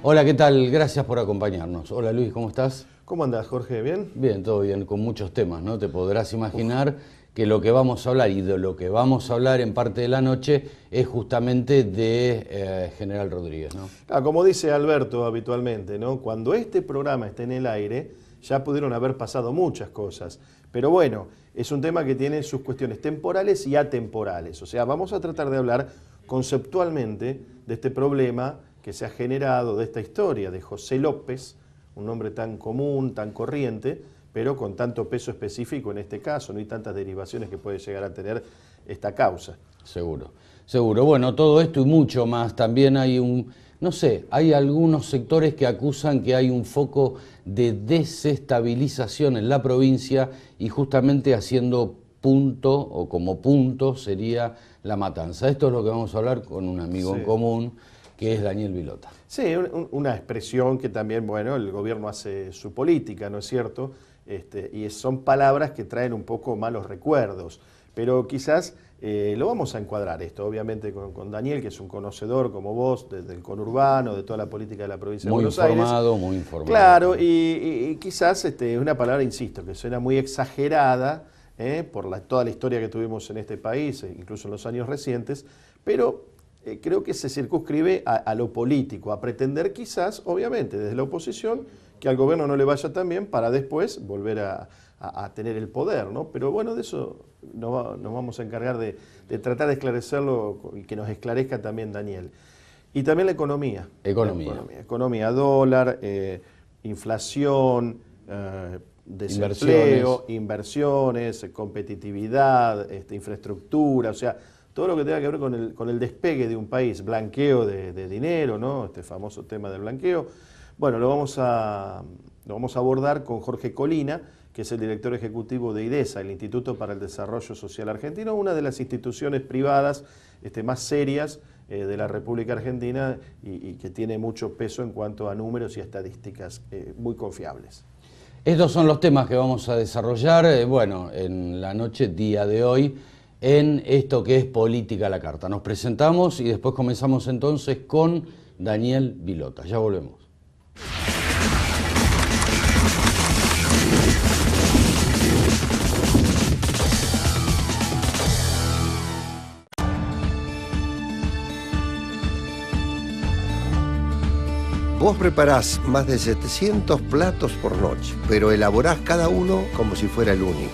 Hola, ¿qué tal? Gracias por acompañarnos. Hola Luis, ¿cómo estás? ¿Cómo andás, Jorge? ¿Bien? Bien, todo bien, con muchos temas, ¿no? Te podrás imaginar que lo que vamos a hablar y de lo que vamos a hablar en parte de la noche es justamente de General Rodríguez, ¿no? Como dice Alberto habitualmente, ¿no? Cuando este programa esté en el aire, ya pudieron haber pasado muchas cosas. Pero bueno, es un tema que tiene sus cuestiones temporales y atemporales. O sea, vamos a tratar de hablar conceptualmente de este problema que se ha generado, de esta historia de José López, un nombre tan común, tan corriente, pero con tanto peso específico en este caso, no hay tantas derivaciones que puede llegar a tener esta causa. Seguro, seguro. Bueno, todo esto y mucho más. También hay hay algunos sectores que acusan que hay un foco de desestabilización en la provincia y justamente haciendo punto, o como punto, sería La Matanza. Esto es lo que vamos a hablar con un amigo en común, que es Daniel Vilota. Sí, una expresión que también, bueno, el gobierno hace su política, ¿no es cierto? Y son palabras que traen un poco malos recuerdos, pero quizás lo vamos a encuadrar esto, obviamente con Daniel, que es un conocedor como vos, del conurbano, de toda la política de la provincia de Buenos Aires. Muy informado. Claro, y quizás es una palabra, insisto, que suena muy exagerada por toda la historia que tuvimos en este país, incluso en los años recientes, pero creo que se circunscribe a lo político, a pretender quizás, obviamente, desde la oposición, que al gobierno no le vaya tan bien para después volver a tener el poder, ¿no? Pero bueno, de eso nos vamos a encargar de tratar de esclarecerlo y que nos esclarezca también Daniel. Y también la economía. Economía, dólar, inflación, desempleo, inversiones, competitividad, infraestructura, o sea, todo lo que tenga que ver con el despegue de un país, blanqueo de dinero, ¿no? Este famoso tema del blanqueo. Bueno, lo vamos a abordar con Jorge Colina, que es el director ejecutivo de IDESA, el Instituto para el Desarrollo Social Argentino, una de las instituciones privadas más serias de la República Argentina y que tiene mucho peso en cuanto a números y estadísticas muy confiables. Estos son los temas que vamos a desarrollar, en la noche, día de hoy, en esto que es Política a la Carta. Nos presentamos y después comenzamos entonces con Daniel Vilota. Ya volvemos. Vos preparás más de 700 platos por noche, pero elaborás cada uno como si fuera el único.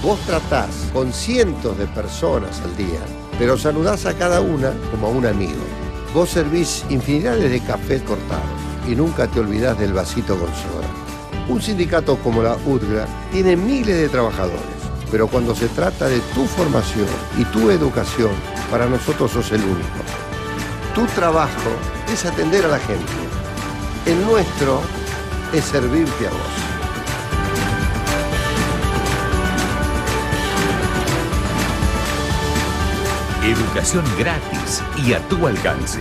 Vos tratás con cientos de personas al día, pero saludás a cada una como a un amigo. Vos servís infinidades de cafés cortados y nunca te olvidás del vasito con soda. Un sindicato como la UTGRA tiene miles de trabajadores, pero cuando se trata de tu formación y tu educación, para nosotros sos el único. Tu trabajo es atender a la gente. El nuestro es servirte a vos. Educación gratis y a tu alcance.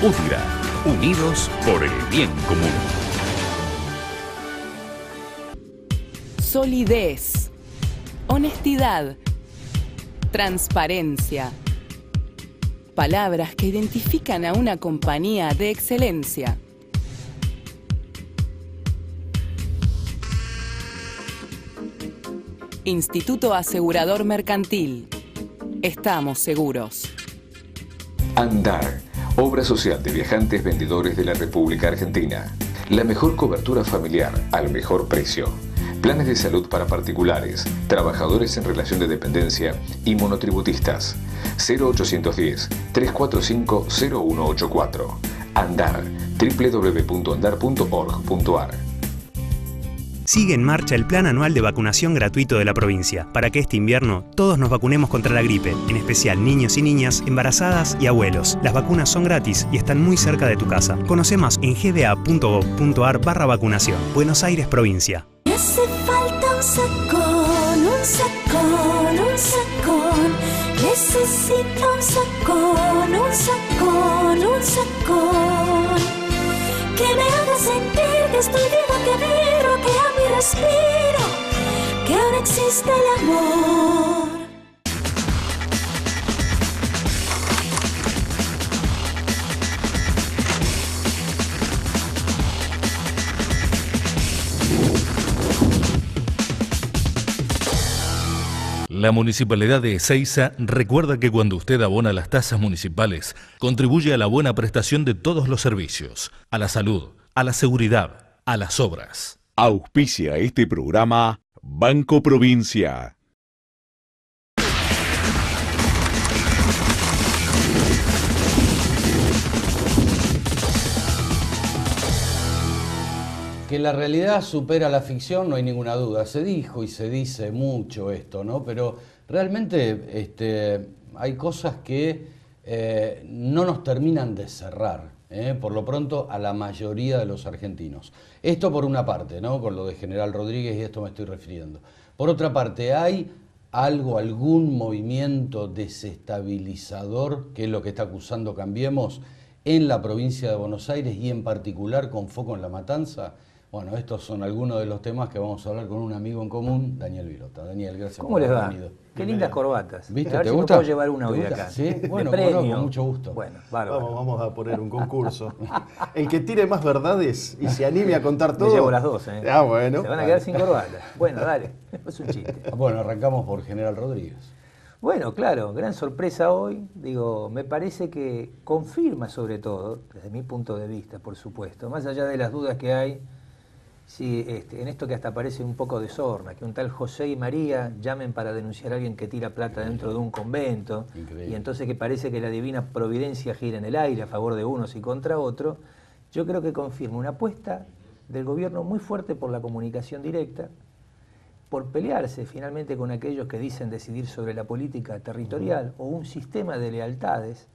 UTGRA, unidos por el bien común. Solidez, honestidad, transparencia. Palabras que identifican a una compañía de excelencia. Instituto Asegurador Mercantil. Estamos seguros. Andar, obra social de viajantes vendedores de la República Argentina. La mejor cobertura familiar al mejor precio. Planes de salud para particulares, trabajadores en relación de dependencia y monotributistas. 0810-345-0184. Andar, www.andar.org.ar. Sigue en marcha el plan anual de vacunación gratuito de la provincia, para que este invierno todos nos vacunemos contra la gripe, en especial niños y niñas, embarazadas y abuelos. Las vacunas son gratis y están muy cerca de tu casa. Conoce más en gba.gov.ar/vacunación. Buenos Aires, provincia. Me hace falta un sacón, un sacón, un sacón. Necesito un sacón, un sacón, un sacón. Que me haga sentir que estoy viva, que vibro, que amo y respiro, que ahora existe el amor. La Municipalidad de Ezeiza recuerda que cuando usted abona las tasas municipales, contribuye a la buena prestación de todos los servicios, a la salud, a la seguridad, a las obras. Auspicia este programa Banco Provincia. Que la realidad supera la ficción, no hay ninguna duda. Se dijo y se dice mucho esto, ¿no? Pero realmente hay cosas que no nos terminan de cerrar, por lo pronto, a la mayoría de los argentinos. Esto por una parte, ¿no? Con lo de General Rodríguez, y esto me estoy refiriendo. Por otra parte, ¿hay algún movimiento desestabilizador, que es lo que está acusando Cambiemos, en la provincia de Buenos Aires y en particular con foco en La Matanza? Bueno, estos son algunos de los temas que vamos a hablar con un amigo en común, Daniel Virota. Daniel, gracias por haber venido. Qué lindas corbatas. ¿Viste? A ver ¿Te si gusta? me puedo llevar una hoy de acá. Sí, bueno, con mucho gusto. Bueno, bárbaro. Vamos a poner un concurso. El que tire más verdades y se anime a contar todo. Me llevo las dos, ¿eh? Ah, bueno. Se van a quedar sin corbata. Bueno, dale. Es un chiste. Bueno, arrancamos por General Rodríguez. Bueno, claro, gran sorpresa hoy. Digo, me parece que confirma sobre todo, desde mi punto de vista, por supuesto, más allá de las dudas que hay, sí, en esto que hasta parece un poco de sorna, que un tal José y María llamen para denunciar a alguien que tira plata dentro de un convento. Increíble. Y entonces que parece que la divina providencia gira en el aire a favor de unos y contra otros, yo creo que confirma una apuesta del gobierno muy fuerte por la comunicación directa, por pelearse finalmente con aquellos que dicen decidir sobre la política territorial o un sistema de lealtades,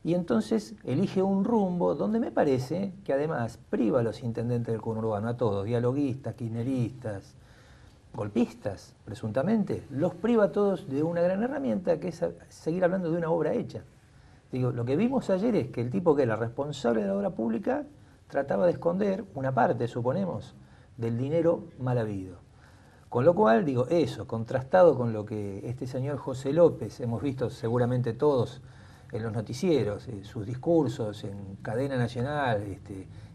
y entonces elige un rumbo donde me parece que además priva a los intendentes del conurbano, a todos, dialoguistas, kirchneristas, golpistas, presuntamente, los priva a todos de una gran herramienta que es seguir hablando de una obra hecha. Digo, lo que vimos ayer es que el tipo que era responsable de la obra pública trataba de esconder una parte, suponemos, del dinero mal habido. Con lo cual, digo, eso, contrastado con lo que este señor José López, hemos visto seguramente todos en los noticieros, sus discursos en cadena nacional,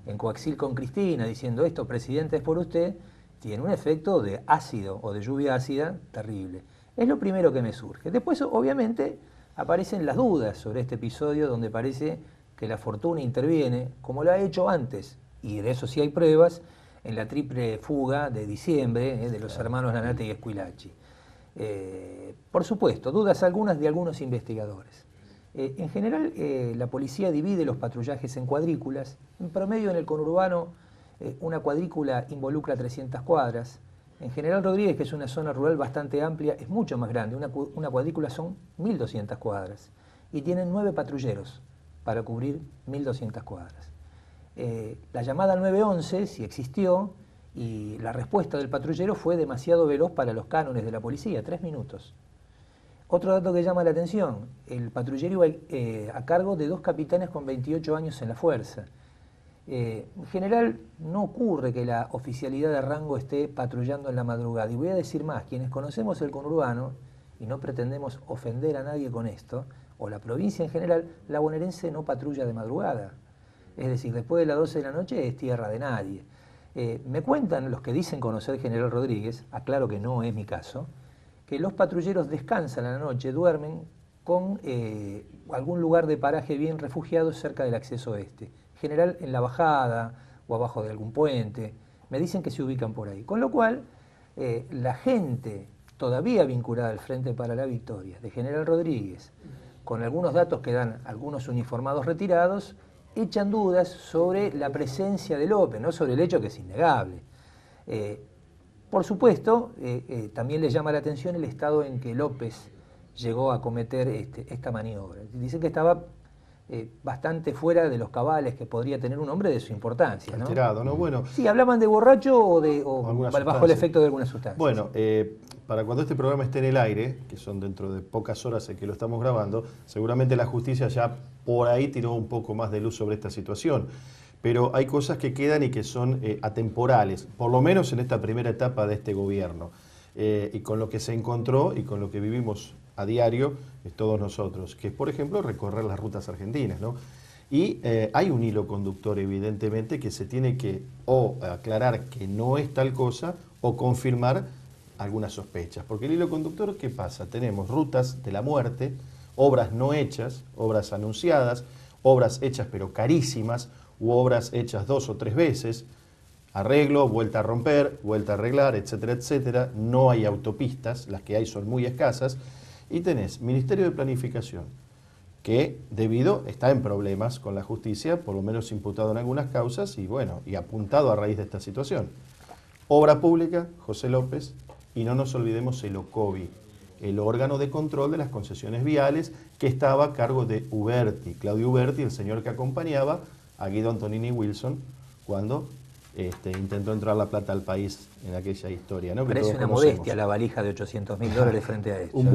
en Coaxil con Cristina, diciendo esto, presidente, es por usted, tiene un efecto de ácido o de lluvia ácida terrible. Es lo primero que me surge. Después, obviamente, aparecen las dudas sobre este episodio donde parece que la fortuna interviene, como lo ha hecho antes, y de eso sí hay pruebas, en la triple fuga de diciembre de los hermanos Lanate y Esquilachi. Por supuesto, dudas algunas de algunos investigadores. En general, la policía divide los patrullajes en cuadrículas. En promedio, en el conurbano, una cuadrícula involucra 300 cuadras. En General Rodríguez, que es una zona rural bastante amplia, es mucho más grande. Una cuadrícula son 1.200 cuadras. Y tienen 9 patrulleros para cubrir 1.200 cuadras. La llamada 911, si existió, y la respuesta del patrullero fue demasiado veloz para los cánones de la policía, 3 minutos. Otro dato que llama la atención, el patrullero iba a cargo de 2 capitanes con 28 años en la fuerza. En general no ocurre que la oficialidad de rango esté patrullando en la madrugada. Y voy a decir más, quienes conocemos el conurbano, y no pretendemos ofender a nadie con esto, o la provincia en general, la bonaerense no patrulla de madrugada. Es decir, después de las 12 de la noche es tierra de nadie. Me cuentan los que dicen conocer General Rodríguez, aclaro que no es mi caso, que los patrulleros descansan a la noche, duermen con algún lugar de paraje bien refugiado cerca del acceso oeste. En general en la bajada o abajo de algún puente. Me dicen que se ubican por ahí. Con lo cual, la gente todavía vinculada al Frente para la Victoria de General Rodríguez, con algunos datos que dan algunos uniformados retirados, echan dudas sobre la presencia de López, no sobre el hecho que es innegable. Por supuesto, también le llama la atención el estado en que López llegó a cometer esta maniobra. Dicen que estaba bastante fuera de los cabales que podría tener un hombre de su importancia, ¿no? Alterado, ¿no? Bueno, sí, hablaban de borracho o bajo sustancia. el efecto de alguna sustancia. Bueno, para cuando este programa esté en el aire, que son dentro de pocas horas en que lo estamos grabando, seguramente la justicia ya por ahí tiró un poco más de luz sobre esta situación. Pero hay cosas que quedan y que son atemporales, por lo menos en esta primera etapa de este gobierno. Y con lo que se encontró y con lo que vivimos a diario todos nosotros, que es, por ejemplo, recorrer las rutas argentinas, ¿no? Y hay un hilo conductor, evidentemente, que se tiene que o aclarar que no es tal cosa o confirmar algunas sospechas. Porque el hilo conductor, ¿qué pasa? Tenemos rutas de la muerte, obras no hechas, obras anunciadas, obras hechas pero carísimas, u obras hechas 2 o 3 veces, arreglo, vuelta a romper, vuelta a arreglar, etcétera, etcétera. No hay autopistas, las que hay son muy escasas. Y tenés Ministerio de Planificación, que está en problemas con la justicia, por lo menos imputado en algunas causas, y bueno, y apuntado a raíz de esta situación. Obra Pública, José López, y no nos olvidemos el OCOVI, el órgano de control de las concesiones viales, que estaba a cargo de Uberti, Claudio Uberti, el señor que acompañaba a Guido Antonini Wilson cuando intentó entrar la plata al país en aquella historia, ¿no? Parece una modestia la valija de $800.000 frente a esto. Un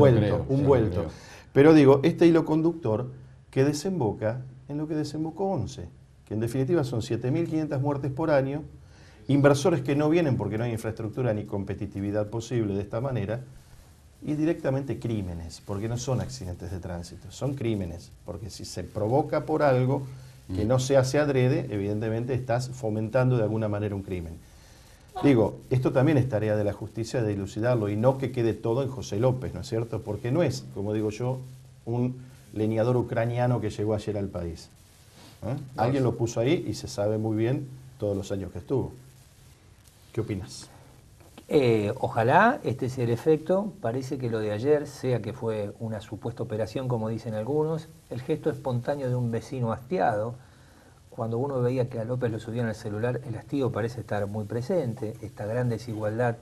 vuelto. Pero digo, este hilo conductor que desemboca en lo que desembocó 11, que en definitiva son 7.500 muertes por año, inversores que no vienen porque no hay infraestructura ni competitividad posible de esta manera, y directamente crímenes, porque no son accidentes de tránsito, son crímenes, porque si se provoca por algo que no se hace adrede, evidentemente estás fomentando de alguna manera un crimen. Digo, esto también es tarea de la justicia de dilucidarlo y no que quede todo en José López, ¿no es cierto? Porque no es, como digo yo, un leñador ucraniano que llegó ayer al país. Alguien lo puso ahí y se sabe muy bien todos los años que estuvo. ¿Qué opinas? Ojalá este sea el efecto. Parece que lo de ayer, sea que fue una supuesta operación, como dicen algunos, el gesto espontáneo de un vecino hastiado. Cuando uno veía que a López lo subían al celular, el hastío parece estar muy presente. Esta gran desigualdad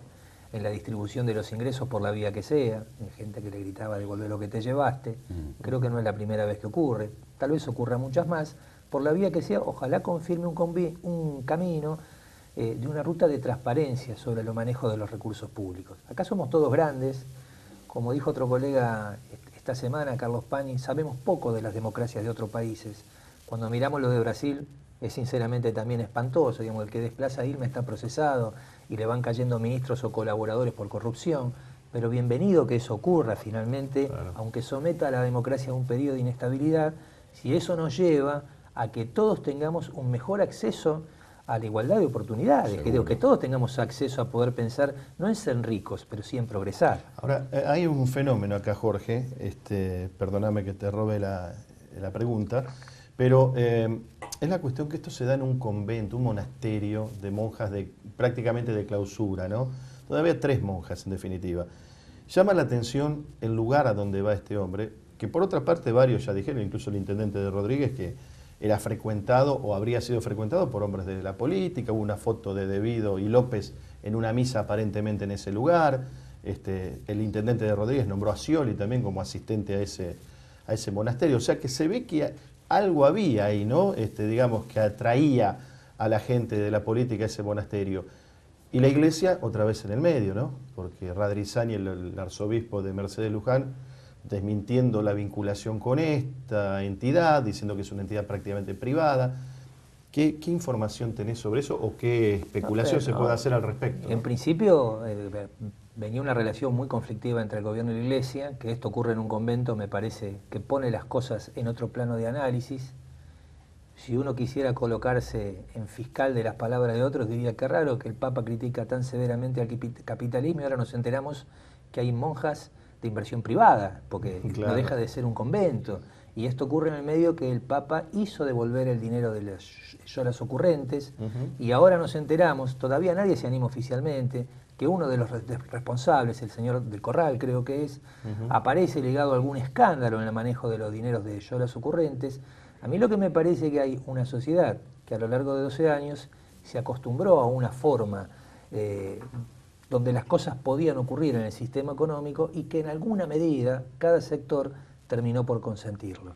en la distribución de los ingresos por la vía que sea, hay gente que le gritaba devolver lo que te llevaste. Creo que no es la primera vez que ocurre. Tal vez ocurra muchas más. Por la vía que sea, ojalá confirme un camino de una ruta de transparencia sobre el manejo de los recursos públicos. Acá somos todos grandes, como dijo otro colega esta semana, Carlos Pani, sabemos poco de las democracias de otros países. Cuando miramos lo de Brasil, es sinceramente también espantoso, digamos, el que desplaza a Dilma está procesado y le van cayendo ministros o colaboradores por corrupción, pero bienvenido que eso ocurra finalmente, claro. Aunque someta a la democracia a un periodo de inestabilidad, si eso nos lleva a que todos tengamos un mejor acceso a la igualdad de oportunidades, que todos tengamos acceso a poder pensar, no en ser ricos, pero sí en progresar. Ahora, hay un fenómeno acá, Jorge, perdóname que te robe la pregunta, pero es la cuestión que esto se da en un convento, un monasterio de monjas prácticamente de clausura, ¿no? Todavía 3 monjas, en definitiva. Llama la atención el lugar a donde va este hombre, que por otra parte varios ya dijeron, incluso el intendente de Rodríguez, que era frecuentado o habría sido frecuentado por hombres de la política. Hubo una foto de De Vido y López en una misa aparentemente en ese lugar. El intendente de Rodríguez nombró a Scioli también como asistente a ese monasterio. O sea que se ve que algo había ahí, ¿no? Digamos que atraía a la gente de la política a ese monasterio. Y la iglesia otra vez en el medio, ¿no? Porque Radrizani, el arzobispo de Mercedes Luján, desmintiendo la vinculación con esta entidad, diciendo que es una entidad prácticamente privada. ¿Qué información tenés sobre eso o qué especulación se puede hacer al respecto? En principio venía una relación muy conflictiva entre el gobierno y la iglesia, que esto ocurre en un convento me parece que pone las cosas en otro plano de análisis. Si uno quisiera colocarse en fiscal de las palabras de otros, diría que raro que el Papa critica tan severamente al capitalismo y ahora nos enteramos que hay monjas de inversión privada, porque claro, no deja de ser un convento. Y esto ocurre en el medio que el Papa hizo devolver el dinero de las lloras ocurrentes, y ahora nos enteramos, todavía nadie se anima oficialmente, que uno de los responsables, el señor del Corral creo que es, aparece ligado a algún escándalo en el manejo de los dineros de lloras ocurrentes. A mí lo que me parece es que hay una sociedad que a lo largo de 12 años se acostumbró a una forma donde las cosas podían ocurrir en el sistema económico y que en alguna medida cada sector terminó por consentirlo.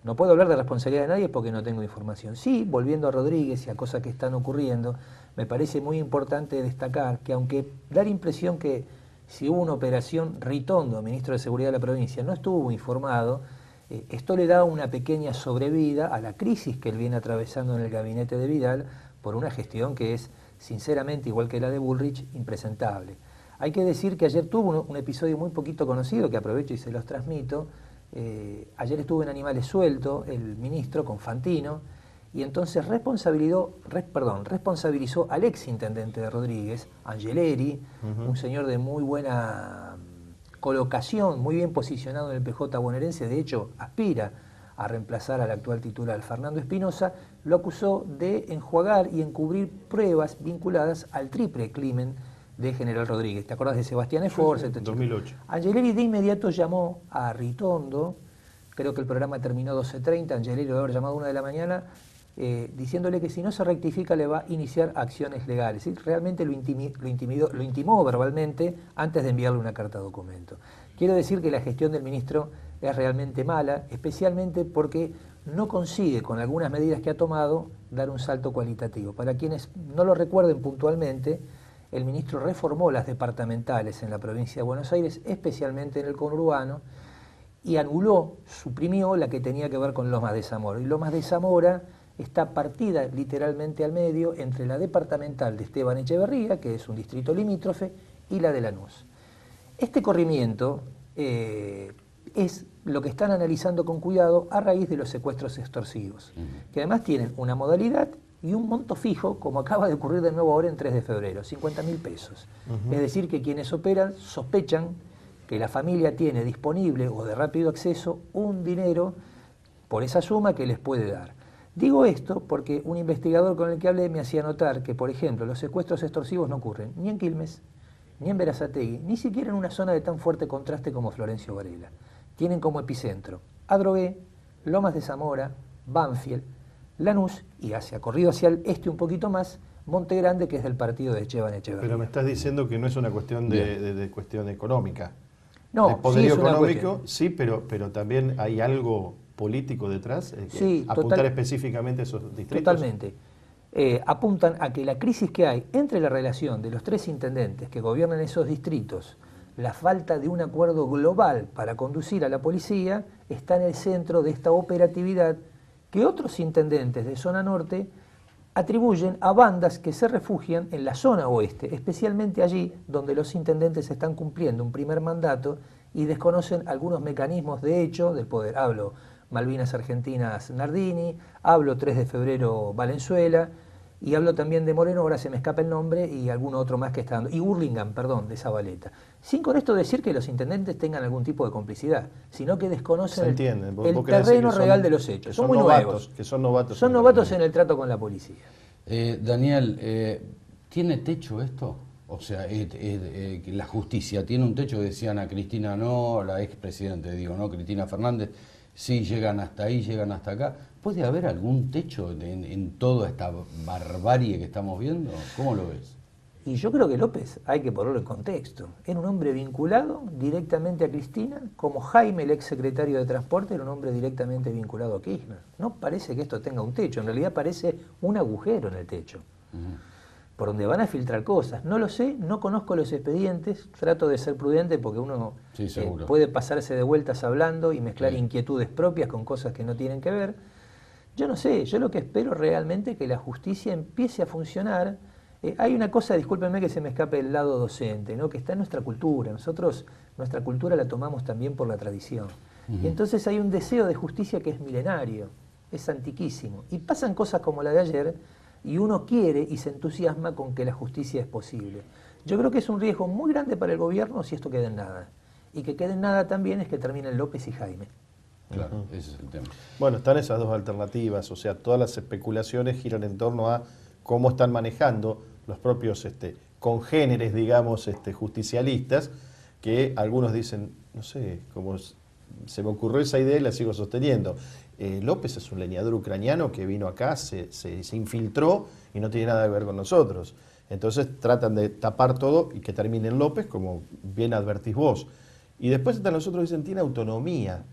No puedo hablar de responsabilidad de nadie porque no tengo información. Sí, volviendo a Rodríguez y a cosas que están ocurriendo, me parece muy importante destacar que aunque da la impresión que si hubo una operación, Ritondo, ministro de Seguridad de la provincia, no estuvo informado, esto le da una pequeña sobrevida a la crisis que él viene atravesando en el gabinete de Vidal por una gestión que es, sinceramente, igual que la de Bullrich, impresentable. Hay que decir que ayer tuvo un episodio muy poquito conocido, que aprovecho y se los transmito. Ayer estuvo en Animales Sueltos el ministro con Fantino, y entonces responsabilizó al ex intendente de Rodríguez, Angeleri, un señor de muy buena colocación, muy bien posicionado en el PJ bonaerense, de hecho aspira a reemplazar al actual titular Fernando Espinosa, lo acusó de enjuagar y encubrir pruebas vinculadas al triple crimen de General Rodríguez. ¿Te acordás de Sebastián Esforza? Sí, 2008. Angeleri de inmediato llamó a Ritondo, creo que el programa terminó 12:30, Angeleri lo debe haber llamado a 1 de la mañana, diciéndole que si no se rectifica le va a iniciar acciones legales. ¿Sí? Realmente lo intimó verbalmente antes de enviarle una carta documento. Quiero decir que la gestión del ministro es realmente mala, especialmente porque no consigue, con algunas medidas que ha tomado, dar un salto cualitativo. Para quienes no lo recuerden puntualmente, el ministro reformó las departamentales en la provincia de Buenos Aires, especialmente en el conurbano, y anuló, suprimió la que tenía que ver con Lomas de Zamora. Y Lomas de Zamora está partida literalmente al medio entre la departamental de Esteban Echeverría, que es un distrito limítrofe, y la de Lanús. Este corrimiento es lo que están analizando con cuidado a raíz de los secuestros extorsivos, que además tienen una modalidad y un monto fijo, como acaba de ocurrir de nuevo ahora en 3 de febrero, 50.000 pesos. Es decir, que quienes operan sospechan que la familia tiene disponible o de rápido acceso un dinero por esa suma que les puede dar. Digo esto porque un investigador con el que hablé me hacía notar que, por ejemplo, los secuestros extorsivos no ocurren ni en Quilmes, ni en Berazategui, ni siquiera en una zona de tan fuerte contraste como Florencio Varela. Tienen como epicentro Adrogué, Lomas de Zamora, Banfield, Lanús y corrido hacia el este un poquito más, Monte Grande, que es del partido de Esteban Echeverría. Pero me estás diciendo que no es una cuestión de cuestión económica. No, el poderío sí es económico, sí, pero también hay algo político detrás, sí, apuntar específicamente a esos distritos. Totalmente. Apuntan a que la crisis que hay entre la relación de los 3 intendentes que gobiernan esos distritos, la falta de un acuerdo global para conducir a la policía, está en el centro de esta operatividad que otros intendentes de zona norte atribuyen a bandas que se refugian en la zona oeste, especialmente allí donde los intendentes están cumpliendo un primer mandato y desconocen algunos mecanismos de hecho del poder. Hablo Malvinas Argentinas Nardini, hablo 3 de febrero Valenzuela, y hablo también de Moreno, ahora se me escapa el nombre, y alguno otro más que está dando, y Burlingame, perdón, de Zabaleta. Sin con esto decir que los intendentes tengan algún tipo de complicidad, sino que desconocen el terreno real de los hechos. Son muy nuevos. Que son novatos. Son novatos en el trato con la policía. Daniel, ¿tiene techo esto? O sea, la justicia tiene un techo. Decían a Cristina no, la expresidente, Cristina Fernández, sí, llegan hasta ahí, llegan hasta acá. ¿Puede haber algún techo en toda esta barbarie que estamos viendo? ¿Cómo lo ves? Y yo creo que López hay que ponerlo en contexto. Era un hombre vinculado directamente a Cristina, como Jaime, el ex secretario de Transporte, era un hombre directamente vinculado a Kirchner. No parece que esto tenga un techo, en realidad parece un agujero en el techo, por donde van a filtrar cosas. No lo sé, no conozco los expedientes, trato de ser prudente porque uno puede pasarse de vueltas hablando y mezclar inquietudes propias con cosas que no tienen que ver. Yo no sé, yo lo que espero realmente es que la justicia empiece a funcionar. Hay una cosa, discúlpenme que se me escape el lado docente, ¿no? Que está en nuestra cultura. Nosotros, nuestra cultura la tomamos también por la tradición. Y entonces hay un deseo de justicia que es milenario, es antiquísimo. Y pasan cosas como la de ayer y uno quiere y se entusiasma con que la justicia es posible. Yo creo que es un riesgo muy grande para el gobierno si esto queda en nada. Y que quede en nada también es que terminen López y Jaime. Claro, ese es el tema. Bueno, están esas dos alternativas, o sea, todas las especulaciones giran en torno a cómo están manejando los propios congéneres, digamos, justicialistas, que algunos dicen, no sé, como se me ocurrió esa idea y la sigo sosteniendo. López es un leñador ucraniano que vino acá, se infiltró y no tiene nada que ver con nosotros. Entonces tratan de tapar todo y que termine en López, como bien advertís vos. Y después están los otros que dicen, tiene autonomía.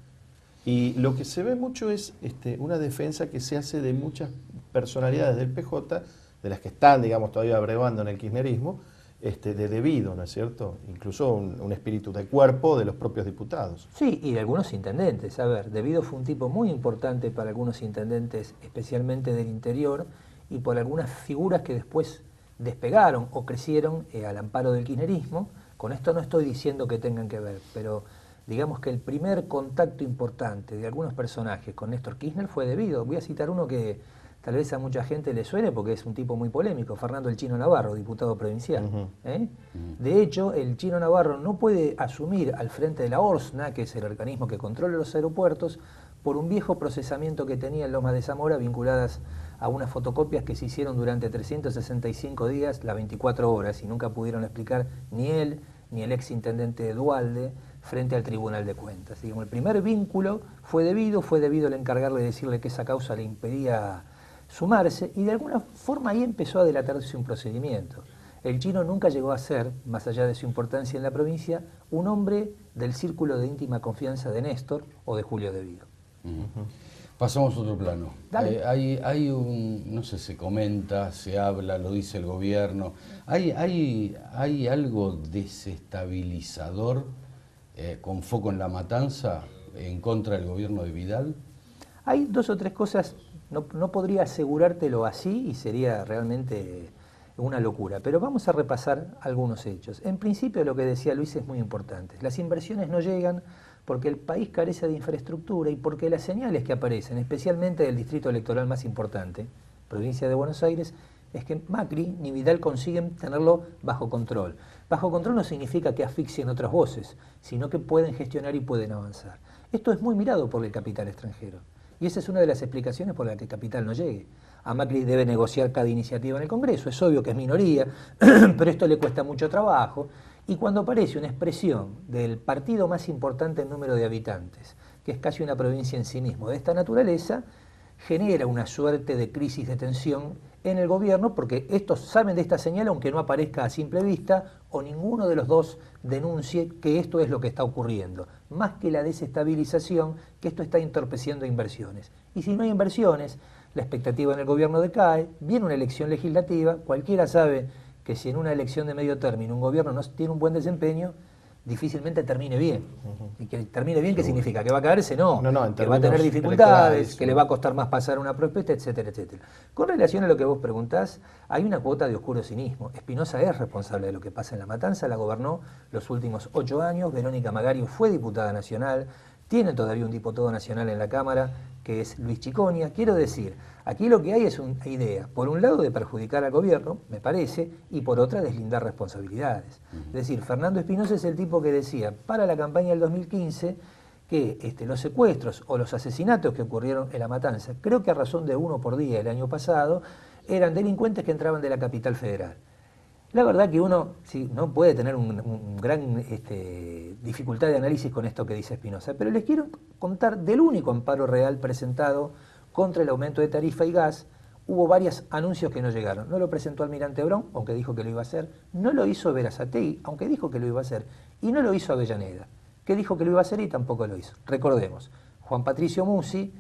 Y lo que se ve mucho es una defensa que se hace de muchas personalidades del PJ, de las que están, digamos, todavía abrevando en el kirchnerismo, de debido, ¿no es cierto? Incluso un espíritu de cuerpo de los propios diputados. Sí, y de algunos intendentes. A ver, Devido fue un tipo muy importante para algunos intendentes, especialmente del interior, y por algunas figuras que después despegaron o crecieron al amparo del kirchnerismo. Con esto no estoy diciendo que tengan que ver, pero digamos que el primer contacto importante de algunos personajes con Néstor Kirchner fue Devido. Voy a citar uno que tal vez a mucha gente le suene porque es un tipo muy polémico, Fernando el Chino Navarro, diputado provincial. De hecho, el Chino Navarro no puede asumir al frente de la ORSNA, que es el organismo que controla los aeropuertos, por un viejo procesamiento que tenía en Lomas de Zamora vinculadas a unas fotocopias que se hicieron durante 365 días, las 24 horas, y nunca pudieron explicar ni él ni el ex intendente Dualde frente al Tribunal de Cuentas. Digamos, el primer vínculo fue Devido el encargarle de decirle que esa causa le impedía sumarse, y de alguna forma ahí empezó a delatarse un procedimiento. El Chino nunca llegó a ser, más allá de su importancia en la provincia, un hombre del círculo de íntima confianza de Néstor o de Julio Devido. Pasamos a otro plano. Dale. Hay un, no sé, se comenta, se habla, lo dice el gobierno. ¿Hay algo desestabilizador con foco en La Matanza en contra del gobierno de Vidal? Hay dos o tres cosas, no podría asegurártelo así y sería realmente una locura, pero vamos a repasar algunos hechos. En principio, lo que decía Luis es muy importante. Las inversiones no llegan porque el país carece de infraestructura y porque las señales que aparecen, especialmente del distrito electoral más importante, provincia de Buenos Aires, es que Macri ni Vidal consiguen tenerlo bajo control. Bajo control no significa que asfixien otras voces, sino que pueden gestionar y pueden avanzar. Esto es muy mirado por el capital extranjero. Y esa es una de las explicaciones por la que el capital no llegue. A Macri debe negociar cada iniciativa en el Congreso, es obvio que es minoría, pero esto le cuesta mucho trabajo. Y cuando aparece una expresión del partido más importante en número de habitantes, que es casi una provincia en sí mismo de esta naturaleza, genera una suerte de crisis de tensión en el gobierno, porque estos saben de esta señal aunque no aparezca a simple vista, o ninguno de los dos denuncie que esto es lo que está ocurriendo, más que la desestabilización, que esto está entorpeciendo inversiones. Y si no hay inversiones, la expectativa en el gobierno decae, viene una elección legislativa, cualquiera sabe que si en una elección de medio término un gobierno no tiene un buen desempeño, difícilmente termine bien. Y que termine bien, ¿qué significa? ¿Que va a caerse? No, que va a tener dificultades, que le va a costar más pasar una propuesta, etcétera, etcétera. Con relación a lo que vos preguntás, hay una cuota de oscuro cinismo. Espinosa es responsable de lo que pasa en La Matanza, la gobernó los últimos 8 años, Verónica Magario fue diputada nacional, tiene todavía un diputado nacional en la Cámara, que es Luis Chiconia. Quiero decir, aquí lo que hay es una idea, por un lado, de perjudicar al gobierno, me parece, y por otra, deslindar responsabilidades. Es decir, Fernando Espinosa es el tipo que decía, para la campaña del 2015, que los secuestros o los asesinatos que ocurrieron en La Matanza, creo que a razón de 1 por día el año pasado, eran delincuentes que entraban de la capital federal. La verdad que uno sí, no puede tener un gran dificultad de análisis con esto que dice Espinosa, pero les quiero contar del único amparo real presentado contra el aumento de tarifa y gas. Hubo varios anuncios que no llegaron. No lo presentó Almirante Brown, aunque dijo que lo iba a hacer. No lo hizo Berazategui, aunque dijo que lo iba a hacer. Y no lo hizo Avellaneda, que dijo que lo iba a hacer y tampoco lo hizo. Recordemos, Juan Patricio Musi,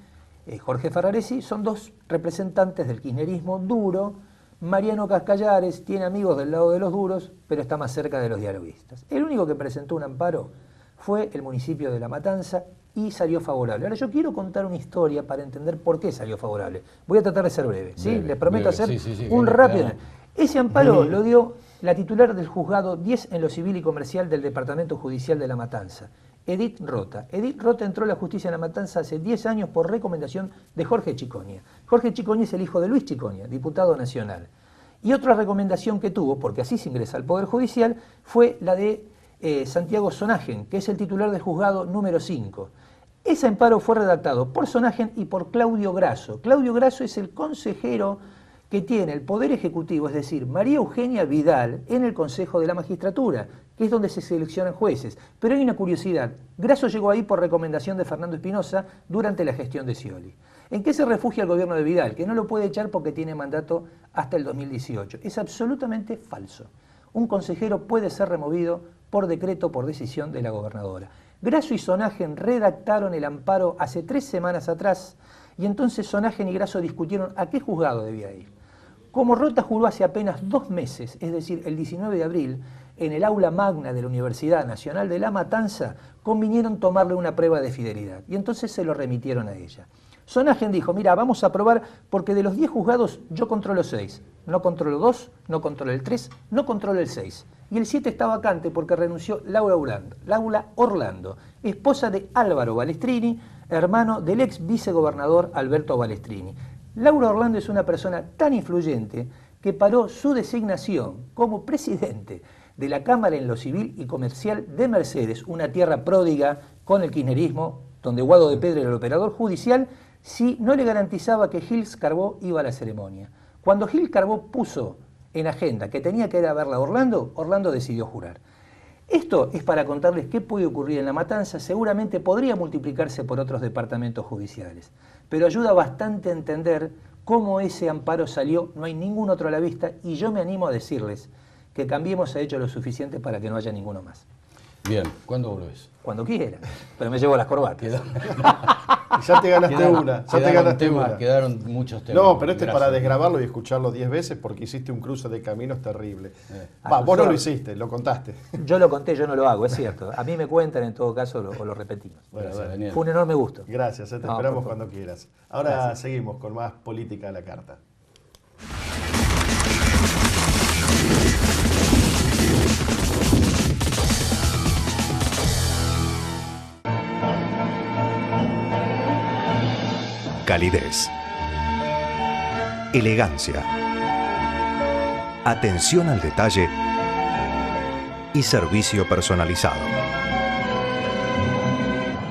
Jorge Ferraresi, son dos representantes del kirchnerismo duro. Mariano Cascallares tiene amigos del lado de los duros, pero está más cerca de los dialoguistas. El único que presentó un amparo fue el municipio de La Matanza y salió favorable. Ahora yo quiero contar una historia para entender por qué salió favorable. Voy a tratar de ser breve, ¿sí? Les prometo hacer un rápido. Ese amparo lo dio la titular del juzgado 10 en lo civil y comercial del Departamento Judicial de La Matanza, Edith Rota. Edith Rota entró a la justicia en La Matanza hace 10 años por recomendación de Jorge Chiconia. Jorge Chiconia es el hijo de Luis Chiconia, diputado nacional. Y otra recomendación que tuvo, porque así se ingresa al Poder Judicial, fue la de Santiago Sonagen, que es el titular del juzgado número 5. Ese amparo fue redactado por Sonagen y por Claudio Grasso. Claudio Grasso es el consejero que tiene el Poder Ejecutivo, es decir, María Eugenia Vidal, en el Consejo de la Magistratura, que es donde se seleccionan jueces. Pero hay una curiosidad, Grasso llegó ahí por recomendación de Fernando Espinosa durante la gestión de Scioli. ¿En qué se refugia el gobierno de Vidal? Que no lo puede echar porque tiene mandato hasta el 2018. Es absolutamente falso. Un consejero puede ser removido por decreto, por decisión de la gobernadora. Grasso y Sonagen redactaron el amparo hace 3 semanas atrás y entonces Sonagen y Grasso discutieron a qué juzgado debía ir. Como Rota juró hace apenas 2 meses, es decir, el 19 de abril, en el aula magna de la Universidad Nacional de La Matanza, convinieron tomarle una prueba de fidelidad y entonces se lo remitieron a ella. Sonagen dijo, mira, vamos a probar porque de los 10 juzgados yo controlo 6, no controlo 2, no controlo el 3, no controlo el 6. Y el 7 está vacante porque renunció Laura Orlando, esposa de Álvaro Balestrini, hermano del ex vicegobernador Alberto Balestrini. Laura Orlando es una persona tan influyente que paró su designación como presidente de la Cámara en lo Civil y Comercial de Mercedes, una tierra pródiga con el kirchnerismo, donde Guado de Pedro era el operador judicial, si no le garantizaba que Gils Carbó iba a la ceremonia. Cuando Gil Carbó puso en agenda que tenía que ir a verla a Orlando, Orlando decidió jurar. Esto es para contarles qué puede ocurrir en La Matanza, seguramente podría multiplicarse por otros departamentos judiciales, pero ayuda bastante a entender cómo ese amparo salió, no hay ningún otro a la vista, y yo me animo a decirles que Cambiemos ha hecho lo suficiente para que no haya ninguno más. Bien, ¿cuándo volvés? Cuando quiera, pero me llevo las corbatas. Ya te ganaste una. Ya te ganaste una. Quedaron muchos temas. No, pero este es para desgrabarlo y escucharlo 10 veces porque hiciste un cruce de caminos terrible. Vos no lo hiciste, lo contaste. Yo lo conté, yo no lo hago, es cierto. A mí me cuentan, en todo caso, o lo repetimos. Bueno, fue un enorme gusto. Gracias, te esperamos cuando quieras. Ahora seguimos con más Política a la Carta. Calidez, elegancia, atención al detalle y servicio personalizado.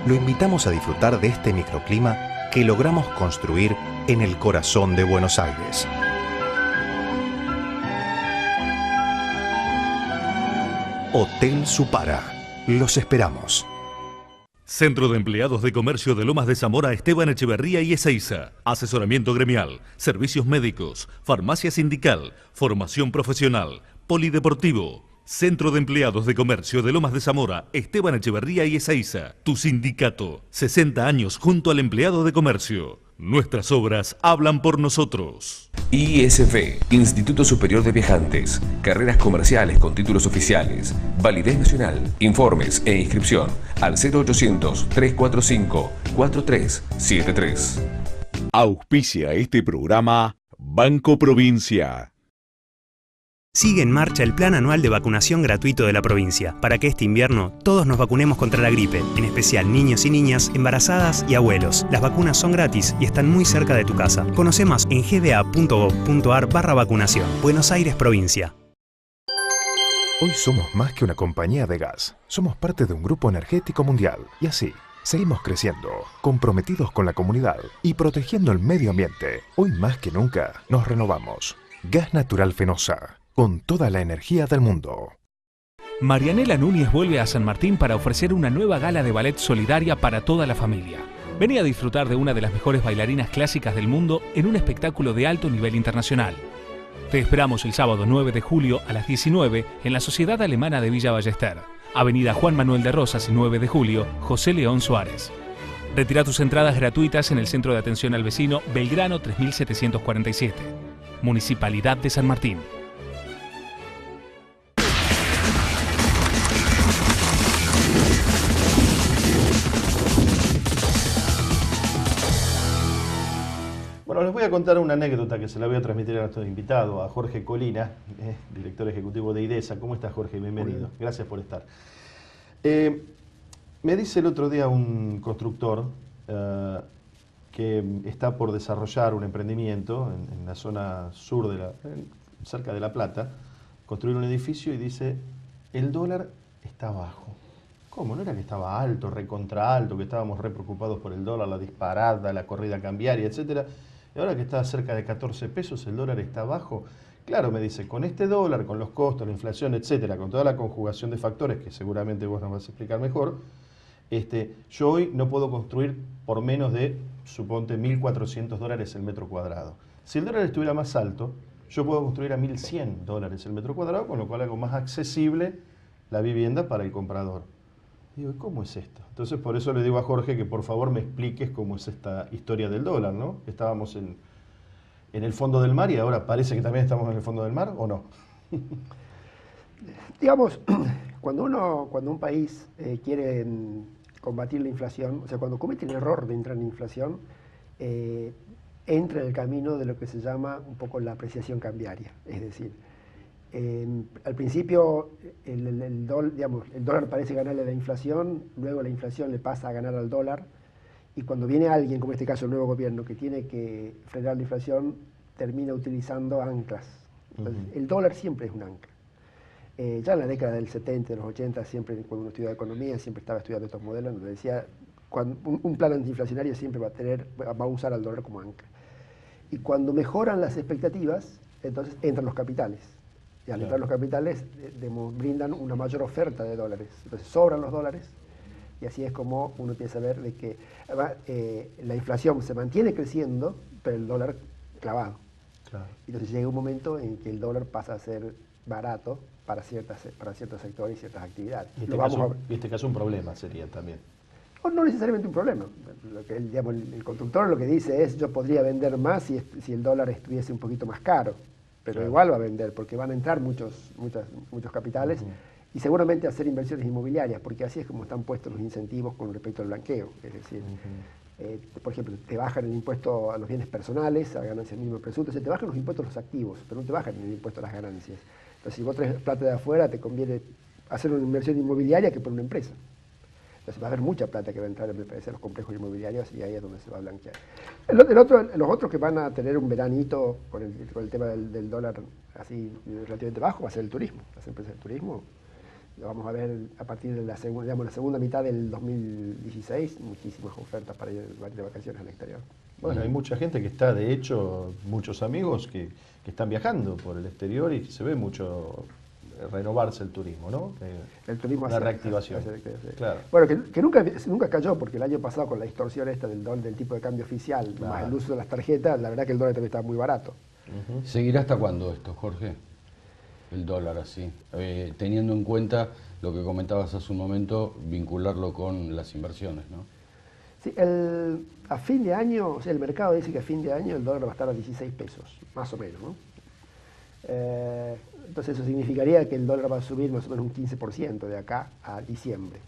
Lo invitamos a disfrutar de este microclima que logramos construir en el corazón de Buenos Aires. Hotel Supara. Los esperamos. Centro de Empleados de Comercio de Lomas de Zamora, Esteban Echeverría y Ezeiza. Asesoramiento gremial, servicios médicos, farmacia sindical, formación profesional, polideportivo. Centro de Empleados de Comercio de Lomas de Zamora, Esteban Echeverría y Ezeiza. Tu sindicato. 60 años junto al empleado de comercio. Nuestras obras hablan por nosotros. ISV, Instituto Superior de Viajantes. Carreras comerciales con títulos oficiales. Validez nacional. Informes e inscripción al 0800-345-4373. Auspicia este programa Banco Provincia. Sigue en marcha el plan anual de vacunación gratuito de la provincia, para que este invierno todos nos vacunemos contra la gripe, en especial niños y niñas, embarazadas y abuelos. Las vacunas son gratis y están muy cerca de tu casa. Conoce más en gba.gov.ar/vacunación. Buenos Aires, provincia. Hoy somos más que una compañía de gas. Somos parte de un grupo energético mundial. Y así, seguimos creciendo, comprometidos con la comunidad y protegiendo el medio ambiente. Hoy más que nunca, nos renovamos. Gas Natural Fenosa. Con toda la energía del mundo. Marianela Núñez vuelve a San Martín para ofrecer una nueva gala de ballet solidaria para toda la familia. Vení a disfrutar de una de las mejores bailarinas clásicas del mundo en un espectáculo de alto nivel internacional. Te esperamos el sábado 9 de julio a las 19 en la Sociedad Alemana de Villa Ballester, Avenida Juan Manuel de Rosas y 9 de julio, José León Suárez. Retira tus entradas gratuitas en el Centro de Atención al Vecino Belgrano 3747. Municipalidad de San Martín. Bueno, les voy a contar una anécdota que se la voy a transmitir a nuestro invitado, a Jorge Colina, director ejecutivo de IDESA. ¿Cómo estás, Jorge? Bienvenido. Gracias por estar. Me dice el otro día un constructor que está por desarrollar un emprendimiento en la zona sur, cerca de La Plata, construir un edificio y dice, el dólar está bajo. ¿Cómo? ¿No era que estaba alto, recontra alto, que estábamos re preocupados por el dólar, la disparada, la corrida cambiaria, etcétera? Y ahora que está cerca de 14 pesos, el dólar está bajo. Claro, me dice, con este dólar, con los costos, la inflación, etcétera, con toda la conjugación de factores que seguramente vos nos vas a explicar mejor, Yo hoy no puedo construir por menos de, suponte, $1.400 el metro cuadrado. Si el dólar estuviera más alto, yo puedo construir a $1.100 el metro cuadrado, con lo cual hago más accesible la vivienda para el comprador. Digo, ¿cómo es esto? Entonces, por eso le digo a Jorge que por favor me expliques cómo es esta historia del dólar, ¿no? Estábamos en el fondo del mar y ahora parece que también estamos en el fondo del mar, ¿o no? Digamos, cuando un país quiere combatir la inflación, o sea, cuando comete el error de entrar en inflación, entra en el camino de lo que se llama un poco la apreciación cambiaria. Es decir, al principio el dólar parece ganarle a la inflación, luego la inflación le pasa a ganar al dólar, y cuando viene alguien, como en este caso el nuevo gobierno, que tiene que frenar la inflación, termina utilizando anclas. Entonces, el dólar siempre es un ancla. Ya en la década del 70, de los 80, siempre cuando uno estudiaba economía, siempre estaba estudiando estos modelos, donde decía, un plan antiinflacionario siempre va a usar al dólar como ancla. Y cuando mejoran las expectativas, entonces entran los capitales. Y al entrar los capitales, brindan una mayor oferta de dólares. Entonces sobran los dólares, y así es como uno empieza a ver de que la inflación se mantiene creciendo, pero el dólar clavado. Claro. Entonces llega un momento en que el dólar pasa a ser barato para ciertos sectores y ciertas actividades. Y este caso un problema sería también. No necesariamente un problema. El constructor lo que dice es, yo podría vender más si el dólar estuviese un poquito más caro, pero claro, igual va a vender, porque van a entrar muchos capitales, y seguramente hacer inversiones inmobiliarias, porque así es como están puestos los incentivos con respecto al blanqueo. Es decir, por ejemplo, te bajan el impuesto a los bienes personales, a ganancias mínimas presuntas, te bajan los impuestos a los activos, pero no te bajan el impuesto a las ganancias. Entonces, si vos traes plata de afuera, te conviene hacer una inversión inmobiliaria que por una empresa. Entonces va a haber mucha plata que va a entrar en los complejos inmobiliarios, y ahí es donde se va a blanquear. Los otros que van a tener un veranito con el tema del dólar así relativamente bajo va a ser el turismo. Las empresas del turismo lo vamos a ver a partir de la segunda mitad del 2016, muchísimas ofertas para ir de vacaciones al exterior. Bueno, hay mucha gente que está, de hecho, muchos amigos que están viajando por el exterior y se ve mucho renovarse el turismo, ¿no? El turismo la reactivación. Claro. Bueno, que nunca cayó, porque el año pasado con la distorsión esta del tipo de cambio oficial, más el uso de las tarjetas, la verdad que el dólar también estaba muy barato. ¿Seguirá hasta cuándo esto, Jorge? El dólar así, teniendo en cuenta lo que comentabas hace un momento, vincularlo con las inversiones, ¿no? Sí, a fin de año, o sea, el mercado dice que a fin de año el dólar va a estar a 16 pesos, más o menos, ¿no? Entonces eso significaría que el dólar va a subir más o menos un 15% de acá a diciembre.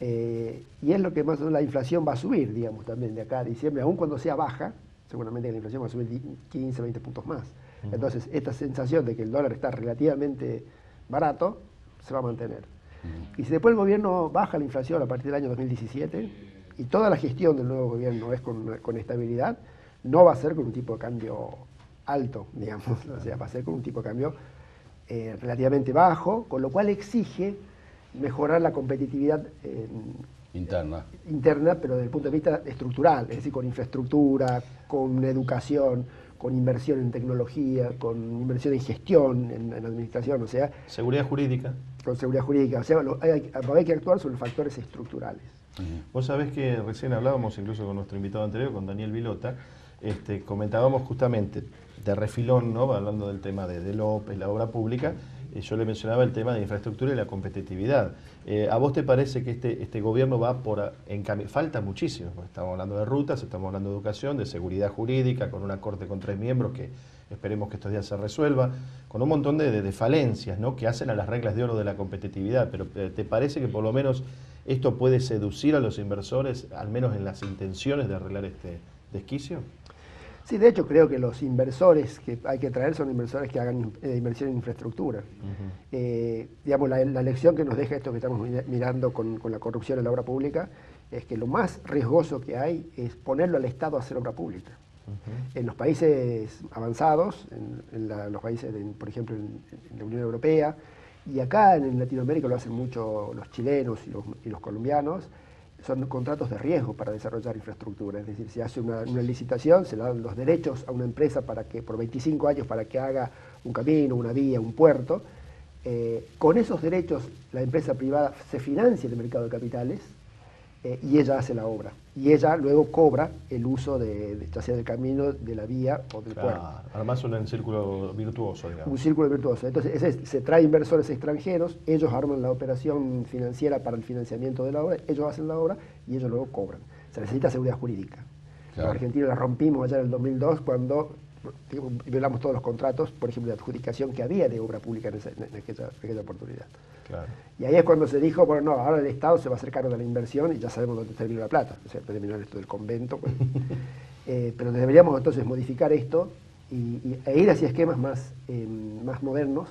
Y es lo que más o menos la inflación va a subir, digamos, también de acá a diciembre, aun cuando sea baja, seguramente la inflación va a subir 15, 20 puntos más. Entonces, esta sensación de que el dólar está relativamente barato se va a mantener. Y si después el gobierno baja la inflación a partir del año 2017, y toda la gestión del nuevo gobierno es con estabilidad, no va a ser con un tipo de cambio alto, digamos, o sea, va a ser con un tipo de cambio relativamente bajo, con lo cual exige mejorar la competitividad interna, pero desde el punto de vista estructural, es decir, con infraestructura, con educación, con inversión en tecnología, con inversión en gestión, en administración, o sea... Seguridad jurídica. Con seguridad jurídica, o sea, hay que actuar sobre factores estructurales. Vos sabés que recién hablábamos incluso con nuestro invitado anterior, con Daniel Vilota, comentábamos justamente de refilón, ¿no? Hablando del tema de López, la obra pública, yo le mencionaba el tema de infraestructura y la competitividad. ¿A vos te parece que este gobierno va en cambio? Falta muchísimo, estamos hablando de rutas, estamos hablando de educación, de seguridad jurídica, con una corte con 3 miembros que esperemos que estos días se resuelva, con un montón de falencias, ¿no? Que hacen a las reglas de oro de la competitividad, pero ¿te parece que por lo menos esto puede seducir a los inversores, al menos en las intenciones de arreglar este desquicio? Sí, de hecho creo que los inversores que hay que traer son inversores que hagan inversión en infraestructura. Digamos, la lección que nos deja esto que estamos mirando con la corrupción en la obra pública es que lo más riesgoso que hay es ponerlo al Estado a hacer obra pública. En los países avanzados, en los países, por ejemplo, en la Unión Europea, y acá en Latinoamérica lo hacen mucho los chilenos y los colombianos, son contratos de riesgo para desarrollar infraestructura. Es decir, se hace una licitación, se le dan los derechos a una empresa para que por 25 años para que haga un camino, una vía, un puerto. Con esos derechos la empresa privada se financia en el mercado de capitales y ella hace la obra. Y ella luego cobra el uso ya sea del camino, de la vía o del puerto. Además un círculo virtuoso, digamos. Un círculo virtuoso. Entonces se trae inversores extranjeros, ellos arman la operación financiera para el financiamiento de la obra, ellos hacen la obra y ellos luego cobran. Se necesita seguridad jurídica. Claro. Los argentinos la rompimos allá en el 2002 cuando violamos todos los contratos, por ejemplo, de adjudicación que había de obra pública en aquella oportunidad. Claro. Y ahí es cuando se dijo, bueno, no, ahora el Estado se va a hacer cargo de la inversión y ya sabemos dónde terminó la plata. O sea, terminó esto del convento. Pues. Pero deberíamos entonces modificar esto e ir hacia esquemas más modernos,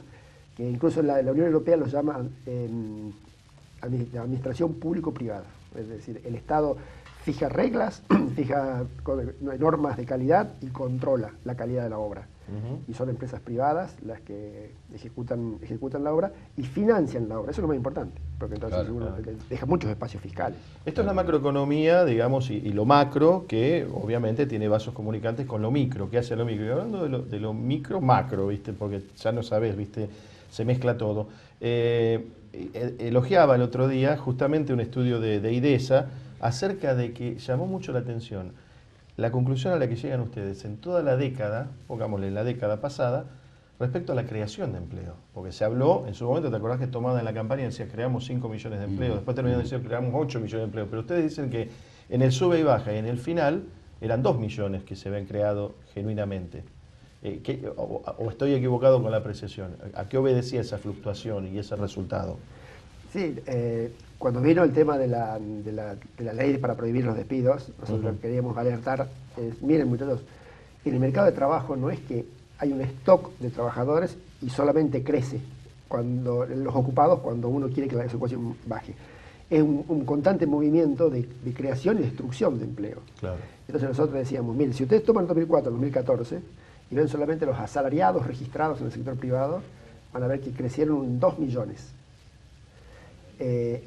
que incluso la Unión Europea los llama administración público-privada. Es decir, el Estado fija reglas, fija normas de calidad y controla la calidad de la obra. Y son empresas privadas las que ejecutan la obra y financian la obra. Eso es lo más importante, porque entonces deja muchos espacios fiscales. Esto es la macroeconomía, digamos, y lo macro, que obviamente tiene vasos comunicantes con lo micro. ¿Qué hace lo micro? Y hablando de lo micro, macro, ¿viste? Porque ya no sabés, ¿viste? Se mezcla todo. Elogiaba el otro día justamente un estudio de IDESA acerca de que llamó mucho la atención la conclusión a la que llegan ustedes en toda la década, pongámosle en la década pasada, respecto a la creación de empleo. Porque se habló, en su momento, ¿te acordás que tomada en la campaña decía creamos 5 millones de empleos, después terminaron diciendo creamos 8 millones de empleos, pero ustedes dicen que en el sube y baja y en el final eran 2 millones que se habían creado genuinamente. ¿O estoy equivocado con la apreciación? ¿A qué obedecía esa fluctuación y ese resultado? Sí, cuando vino el tema de la ley para prohibir los despidos, nosotros queríamos alertar, miren muchachos, en el mercado de trabajo no es que hay un stock de trabajadores y solamente crece cuando los ocupados cuando uno quiere que la ocupación baje. Es un constante movimiento de creación y destrucción de empleo. Claro. Entonces nosotros decíamos, miren, si ustedes toman 2004, 2014 y ven solamente los asalariados registrados en el sector privado, van a ver que crecieron 2 millones.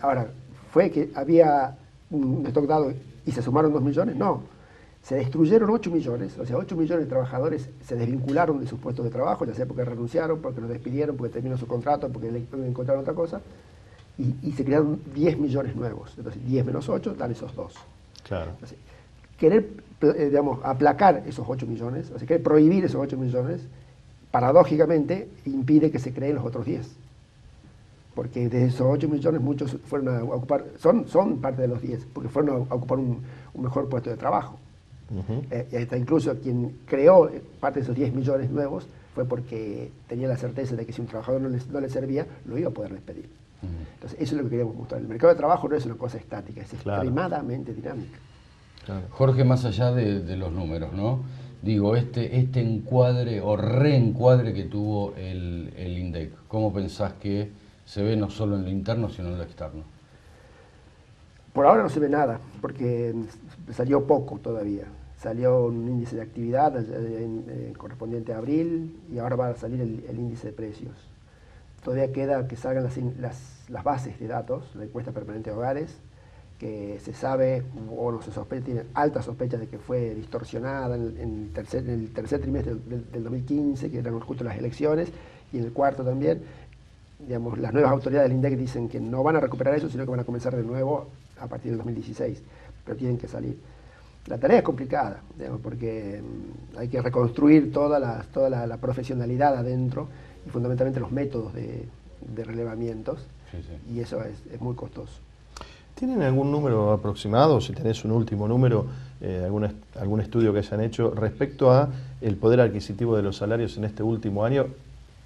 Ahora, ¿fue que había un stock dado y se sumaron 2 millones? No, se destruyeron 8 millones, o sea, 8 millones de trabajadores se desvincularon de sus puestos de trabajo, ya sea porque renunciaron, porque los despidieron, porque terminó su contrato, porque encontraron otra cosa, y se crearon 10 millones nuevos. Entonces, 10 menos 8 dan esos 2. Claro. Entonces, querer, digamos, aplacar esos 8 millones, o sea, querer prohibir esos 8 millones, paradójicamente impide que se creen los otros 10. Porque de esos 8 millones muchos fueron a ocupar, son parte de los 10, porque fueron a ocupar un mejor puesto de trabajo. Y hasta incluso quien creó parte de esos 10 millones nuevos fue porque tenía la certeza de que si un trabajador no le servía, lo iba a poder despedir. Entonces eso es lo que queríamos mostrar. El mercado de trabajo no es una cosa estática, es extremadamente dinámica. Claro. Jorge, más allá de los números, ¿no? Digo, este encuadre o reencuadre que tuvo el INDEC, ¿cómo pensás que se ve no solo en lo interno, sino en lo externo? Por ahora no se ve nada, porque salió poco todavía. Salió un índice de actividad correspondiente a abril y ahora va a salir el índice de precios. Todavía queda que salgan las bases de datos, la encuesta permanente de hogares, que se sabe, o no se sospecha, tiene alta sospecha de que fue distorsionada en el tercer trimestre del 2015, que eran justo las elecciones, y en el cuarto también. Digamos, las nuevas autoridades del INDEC dicen que no van a recuperar eso, sino que van a comenzar de nuevo a partir del 2016, pero tienen que salir. La tarea es complicada, digamos, porque hay que reconstruir toda la profesionalidad adentro y fundamentalmente los métodos de relevamientos, y eso es muy costoso. ¿Tienen algún número aproximado, si tenés un último número, algún estudio que hayan hecho respecto a el poder adquisitivo de los salarios en este último año,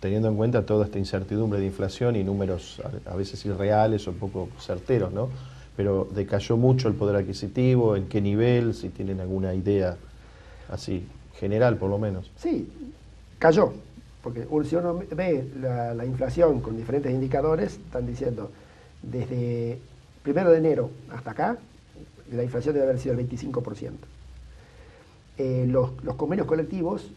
teniendo en cuenta toda esta incertidumbre de inflación y números a veces irreales o poco certeros, ¿no? Pero decayó mucho el poder adquisitivo, ¿en qué nivel? Si tienen alguna idea así, general por lo menos. Sí, cayó, porque si uno ve la inflación con diferentes indicadores, están diciendo, desde 1 de enero hasta acá, la inflación debe haber sido el 25%. Los convenios colectivos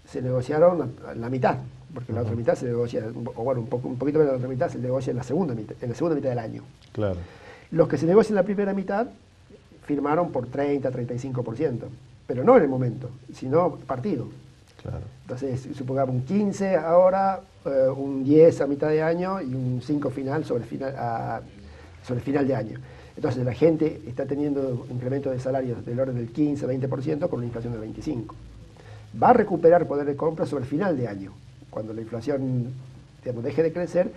se negociaron a la mitad, porque la otra mitad se negocia, o bueno, un poquito menos de la otra mitad se negocia en la segunda mitad del año. Claro. Los que se negocian en la primera mitad firmaron por 30-35%, pero no en el momento, sino partido. Claro. Entonces, supongamos un 15 ahora, un 10 a mitad de año y un 5 final sobre el final de año. Entonces la gente está teniendo incremento de salarios del orden del 15-20% con una inflación del 25%. Va a recuperar poder de compra sobre el final de año, cuando la inflación, digamos, deje de crecer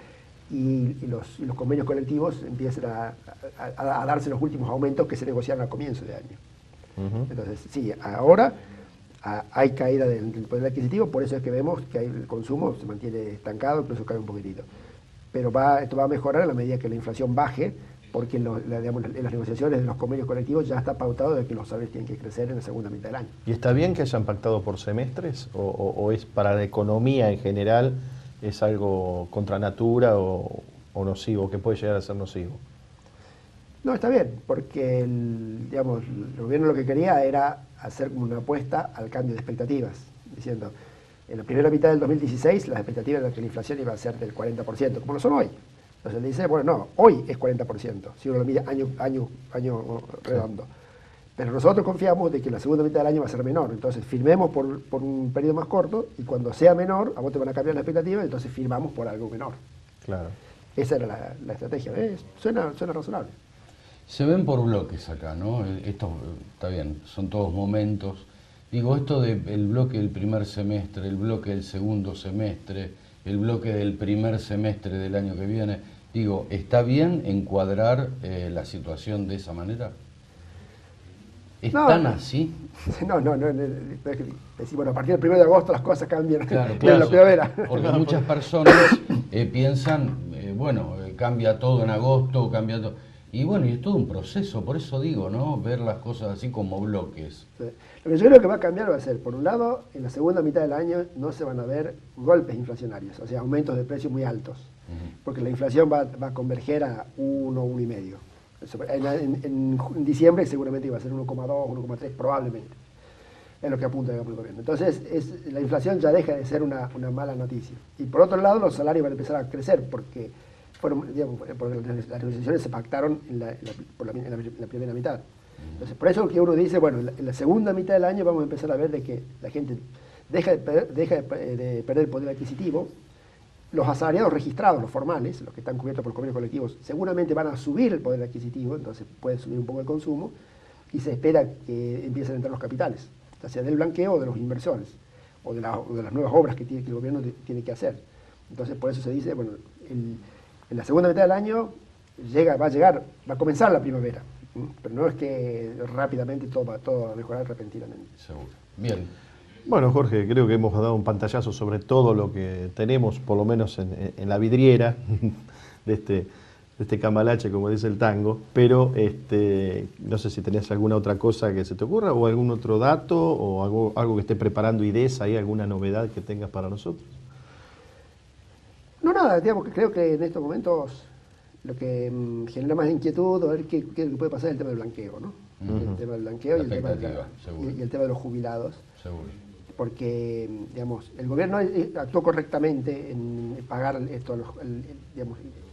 y los convenios colectivos empiecen a darse los últimos aumentos que se negociaron al comienzo de año. Entonces, sí, ahora hay caída del poder adquisitivo, por eso es que vemos que el consumo se mantiene estancado, incluso cae un poquitito. Pero esto va a mejorar a la medida que la inflación baje, porque en las negociaciones de los convenios colectivos ya está pautado de que los salarios tienen que crecer en la segunda mitad del año. ¿Y está bien que hayan pactado por semestres? ¿O es para la economía en general, es algo contra natura o nocivo, que puede llegar a ser nocivo? No, está bien, porque el gobierno lo que quería era hacer como una apuesta al cambio de expectativas, diciendo, en la primera mitad del 2016 las expectativas eran que la inflación iba a ser del 40%, como lo son hoy. Entonces le dice, bueno, no, hoy es 40%, si uno lo mide año redondo. Sí. Pero nosotros confiamos de que la segunda mitad del año va a ser menor, entonces firmemos por un periodo más corto y cuando sea menor, a vos te van a cambiar la expectativa, entonces firmamos por algo menor. Claro. Esa era la estrategia. Suena razonable. Se ven por bloques acá, ¿no? Esto está bien, son todos momentos. Digo, esto del bloque del primer semestre, el bloque del segundo semestre, el bloque del primer semestre del año que viene, digo, ¿está bien encuadrar la situación de esa manera? ¿Están así? No, bueno, a partir del 1 de agosto las cosas cambian. Claro, en la primavera. Porque muchas personas piensan, cambia todo en agosto, cambia todo. Y bueno, y es todo un proceso, por eso digo, ¿no? Ver las cosas así como bloques. Sí. Lo que yo creo que va a cambiar va a ser, por un lado, en la segunda mitad del año no se van a ver golpes inflacionarios, o sea, aumentos de precios muy altos, porque la inflación va a converger a 1, 1,5. En diciembre seguramente iba a ser 1,2, 1,3 probablemente. Es lo que apunta, digamos, el gobierno. Entonces, la inflación ya deja de ser una mala noticia. Y por otro lado, los salarios van a empezar a crecer, porque las negociaciones se pactaron en la primera mitad. Entonces, por eso que uno dice, bueno, en la segunda mitad del año vamos a empezar a ver de que la gente deja de perder el poder adquisitivo. Los asalariados registrados, los formales, los que están cubiertos por convenios colectivos, seguramente van a subir el poder adquisitivo, entonces puede subir un poco el consumo, y se espera que empiecen a entrar los capitales, ya sea del blanqueo o de los inversores, o de las nuevas obras que el gobierno tiene que hacer. Entonces, por eso se dice, bueno, en la segunda mitad del año va a comenzar la primavera, pero no es que rápidamente todo va a mejorar repentinamente. Seguro. Bien. Bueno, Jorge, creo que hemos dado un pantallazo sobre todo lo que tenemos, por lo menos en la vidriera de este cambalache, como dice el tango, pero no sé si tenías alguna otra cosa que se te ocurra o algún otro dato o algo que esté preparando IDES, ahí alguna novedad que tengas para nosotros. No, nada, digamos que creo que en estos momentos lo que genera más inquietud a ver qué puede pasar es el tema del blanqueo, ¿no? El tema del blanqueo y el tema de los jubilados. Seguro. Porque, digamos, el gobierno actuó correctamente en pagar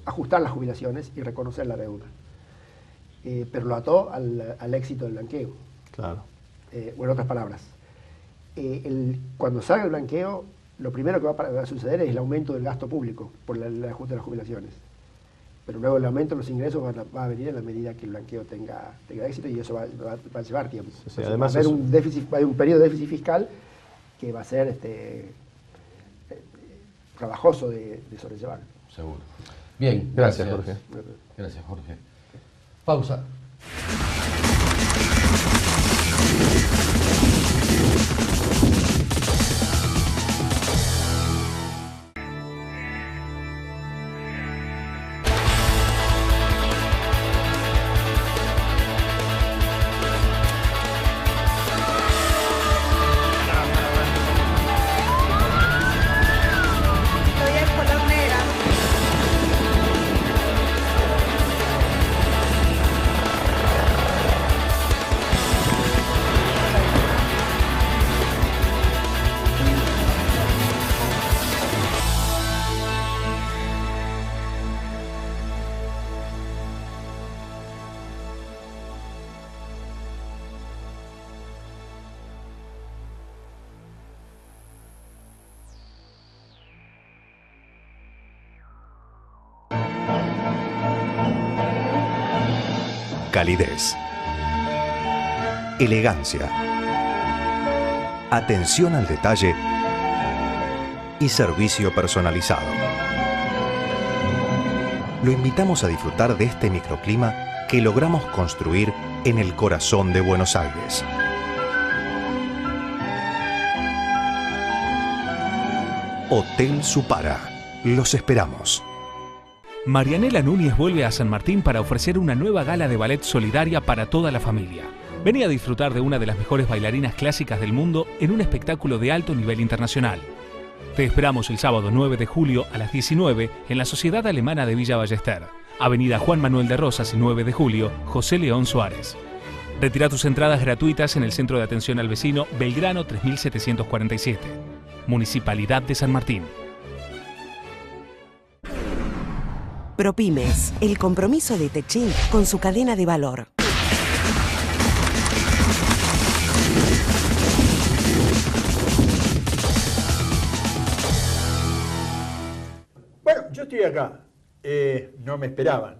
ajustar las jubilaciones y reconocer la deuda. Pero lo ató al éxito del blanqueo. Claro. O en otras palabras, cuando salga el blanqueo, lo primero que va a suceder es el aumento del gasto público por el ajuste de las jubilaciones. Pero luego el aumento de los ingresos va a venir en la medida que el blanqueo tenga éxito y eso va a llevar tiempo. Sí, además va a haber un periodo de déficit fiscal que va a ser trabajoso de sobrellevar. Seguro. Bien, gracias Jorge. Gracias, Jorge. Pausa. calidez, elegancia, atención al detalle y servicio personalizado. Lo invitamos a disfrutar de este microclima que logramos construir en el corazón de Buenos Aires. Hotel Supara. Los esperamos. Marianela Núñez vuelve a San Martín para ofrecer una nueva gala de ballet solidaria para toda la familia. Vení a disfrutar de una de las mejores bailarinas clásicas del mundo en un espectáculo de alto nivel internacional. Te esperamos el sábado 9 de julio a las 19 en la Sociedad Alemana de Villa Ballester, Avenida Juan Manuel de Rosas y 9 de julio, José León Suárez. Retira tus entradas gratuitas en el Centro de Atención al Vecino Belgrano 3747, Municipalidad de San Martín. ProPymes, el compromiso de Techint con su cadena de valor. Bueno, yo estoy acá. No me esperaban.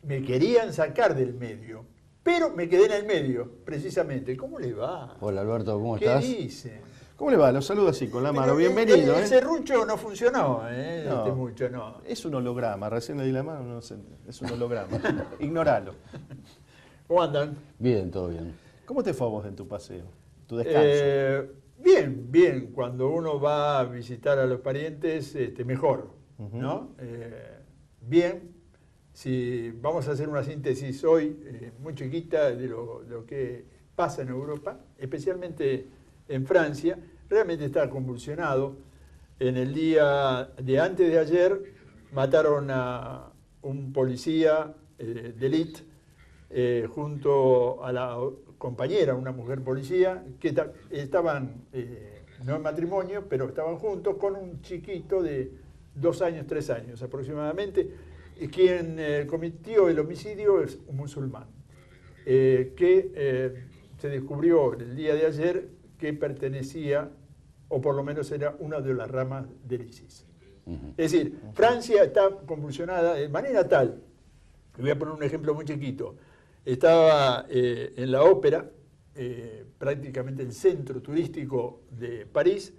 Me querían sacar del medio, pero me quedé en el medio, precisamente. ¿Cómo le va? Hola Alberto, ¿cómo ¿Qué estás? dice? ¿Cómo le va? Lo saludo así, con la mano. Pero Bienvenido. el serrucho no funcionó, no. Es un holograma. Recién le di la mano, no sé, es un holograma. Ignoralo. ¿Cómo andan? Bien, todo bien. ¿Cómo te fue a vos en tu paseo? Tu descanso. Bien. Cuando uno va a visitar a los parientes, mejor, ¿no? Bien. Si vamos a hacer una síntesis hoy muy chiquita de lo que pasa en Europa, especialmente en Francia, realmente está convulsionado. En el día de antes de ayer mataron a un policía de élite junto a la compañera, una mujer policía, que estaban, no en matrimonio, pero estaban juntos con un chiquito de 2 años, 3 años aproximadamente. Quien cometió el homicidio es un musulmán, que se descubrió el día de ayer que pertenecía, o por lo menos era una de las ramas del ISIS. Es decir, Francia está convulsionada de manera tal, voy a poner un ejemplo muy chiquito, estaba en la ópera, prácticamente el centro turístico de París,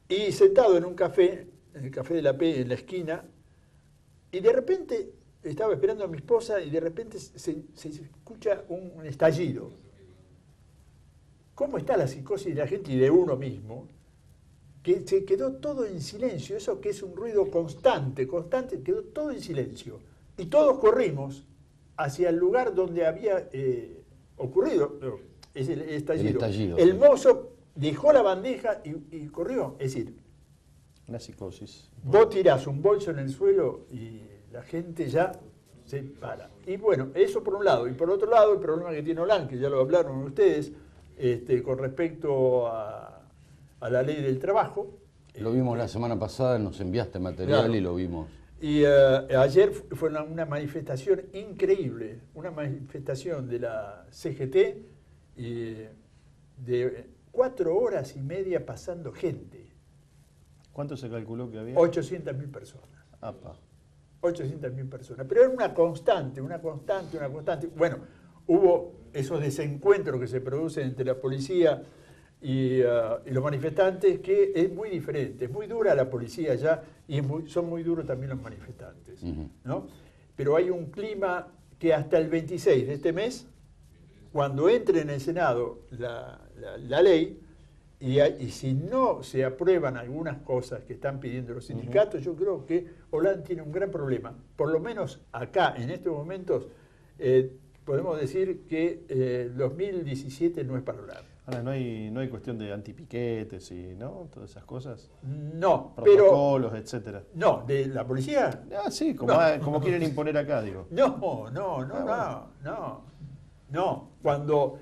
y sentado en un café, en el Café de la Paix, en la esquina, y de repente estaba esperando a mi esposa y de repente se escucha un estallido. ¿Cómo está la psicosis de la gente y de uno mismo? Que se quedó todo en silencio, eso que es un ruido constante, quedó todo en silencio. Y todos corrimos hacia el lugar donde había ocurrido el estallido. El mozo dejó la bandeja y corrió. Es decir, una psicosis. Vos tirás un bolso en el suelo y la gente ya se para. Y bueno, eso por un lado. Y por otro lado, el problema que tiene Hollande, que ya lo hablaron ustedes, con respecto a la ley del trabajo. Lo vimos la semana pasada, nos enviaste material, claro, y lo vimos. Y ayer fue una manifestación increíble, una manifestación de la CGT de 4 horas y media pasando gente. ¿Cuánto se calculó que había? 800.000 personas. Apa. 800.000 personas. Pero era una constante. Bueno, hubo esos desencuentros que se producen entre la policía y los manifestantes, que es muy diferente. Es muy dura la policía ya y son muy duros también los manifestantes, ¿no? Pero hay un clima que hasta el 26 de este mes, cuando entre en el Senado la ley, y si no se aprueban algunas cosas que están pidiendo los sindicatos, yo creo que Hollande tiene un gran problema. Por lo menos acá, en estos momentos, podemos decir que 2017 no es para Hollande. Ahora, ¿no hay cuestión de antipiquetes y todas esas cosas? No, protocolos, etcétera. No, ¿de la policía? Ah, sí, como quieren imponer acá, digo. No. Cuando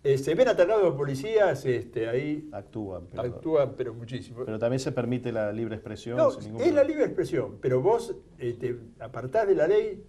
se ven atacados los policías, ahí actúan, pero muchísimo. Pero también se permite la libre expresión. No, es la libre expresión, pero vos apartás de la ley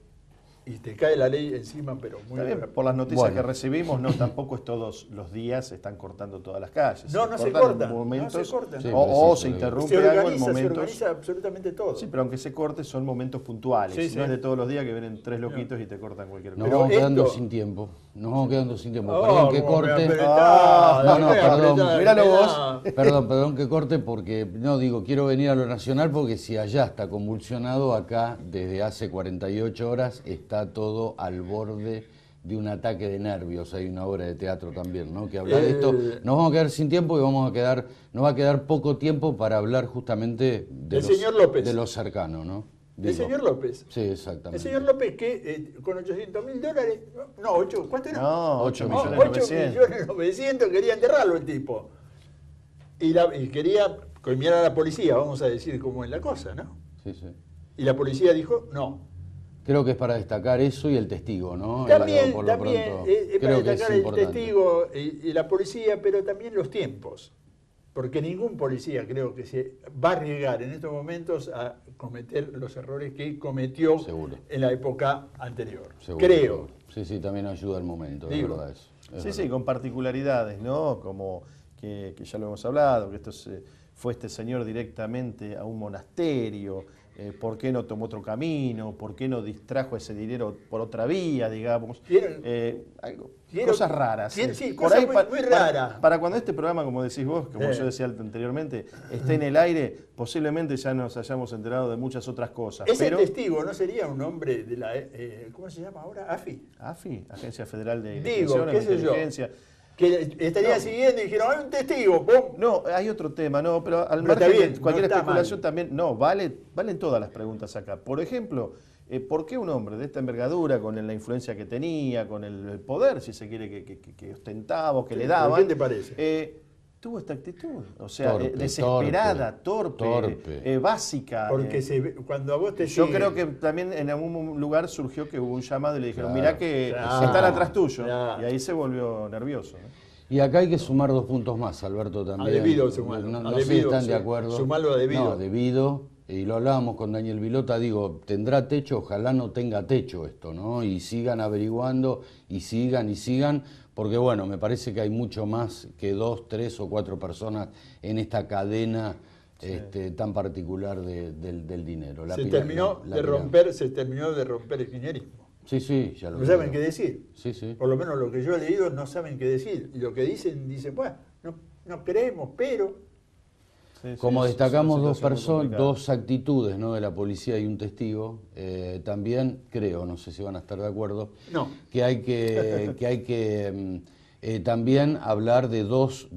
y te cae la ley encima, pero muy bien, rápido. por las noticias que recibimos, no tampoco es todos los días se están cortando todas las calles. No se cortan. Momentos, Sí, o se interrumpe algo en momentos. Se organiza absolutamente todo. Sí, pero aunque se corte, son momentos puntuales. Sí, no es de todos los días que vienen 3 loquitos y te cortan cualquier cosa. Nos vamos quedando sin tiempo. Nos vamos quedando sin tiempo. Oh, Perdón que cómo me corte. apretás, No, me perdón. apretás, Míralo vos. Perdón que corte porque, no, digo, quiero venir a lo nacional porque si allá está convulsionado, acá desde hace 48 horas está todo al borde de un ataque de nervios. Hay una obra de teatro también, ¿no?, que habla de esto. Nos vamos a quedar sin tiempo y nos va a quedar poco tiempo para hablar justamente de, señor López. De lo cercano, ¿no? El señor López. Sí, exactamente. El señor López que con $800.000, no, 8, ¿cuánto era? No, 8.900.000 quería enterrarlo el tipo. Y quería coimiar a la policía, vamos a decir cómo es la cosa, ¿no? Sí, sí. Y la policía dijo, no. Creo que es para destacar eso y el testigo, ¿no? También, por lo pronto, es para creo que destacar es el importante. testigo y la policía, pero también los tiempos. Porque ningún policía creo que se va a arriesgar en estos momentos a cometer los errores que cometió en la época anterior. Seguro, creo. seguro. Sí, también ayuda el momento, Digo, es verdad eso. Sí, con particularidades, ¿no? Como que ya lo hemos hablado, que fue este señor directamente a un monasterio. ¿Por qué no tomó otro camino? ¿Por qué no distrajo ese dinero por otra vía, digamos? Cosas raras. Sí, cosas muy raras. Para cuando este programa, como decís vos, como yo decía anteriormente, esté en el aire, posiblemente ya nos hayamos enterado de muchas otras cosas. Ese testigo no sería un hombre de la... ¿cómo se llama ahora? AFI. AFI, Agencia Federal de Digo, qué sé yo. Inteligencia. Que estaría siguiendo y dijeron, hay un testigo, ¡pum! No, hay otro tema, no, pero al No margen está bien, de cualquier no está especulación mal. también, no, valen todas las preguntas acá. Por ejemplo, ¿por qué un hombre de esta envergadura, con la influencia que tenía, con el poder, si se quiere, que ostentaba o que le daban? ¿Qué te parece? Tuvo esta actitud, o sea, Torpe, desesperada, torpe. Básica. Porque cuando a vos te Yo siguen- creo que también en algún lugar surgió que hubo un llamado y le dijeron, Claro, mirá que claro, están atrás tuyo. claro. Y ahí se volvió nervioso, ¿no? Y acá hay que sumar 2 puntos más, Alberto, también. A debido sumarlo, No a sé si debido, están sí. de acuerdo. Sumarlo a debido. No, debido. Y lo hablábamos con Daniel Vilota, digo, tendrá techo, ojalá no tenga techo esto, ¿no? Y sigan averiguando, y sigan, porque bueno, me parece que hay mucho más que 2, 3 o 4 personas en esta cadena tan particular del dinero. Se terminó de romper el kirchnerismo. Sí, ya lo No veo. saben qué decir. Sí. Por lo menos lo que yo he leído no saben qué decir. Y lo que dicen, bueno, no creemos, pero... Como destacamos es una situación complicada. dos actitudes, ¿no?, de la policía y un testigo, también creo, no sé si van a estar de acuerdo, No. que hay que también hablar de dos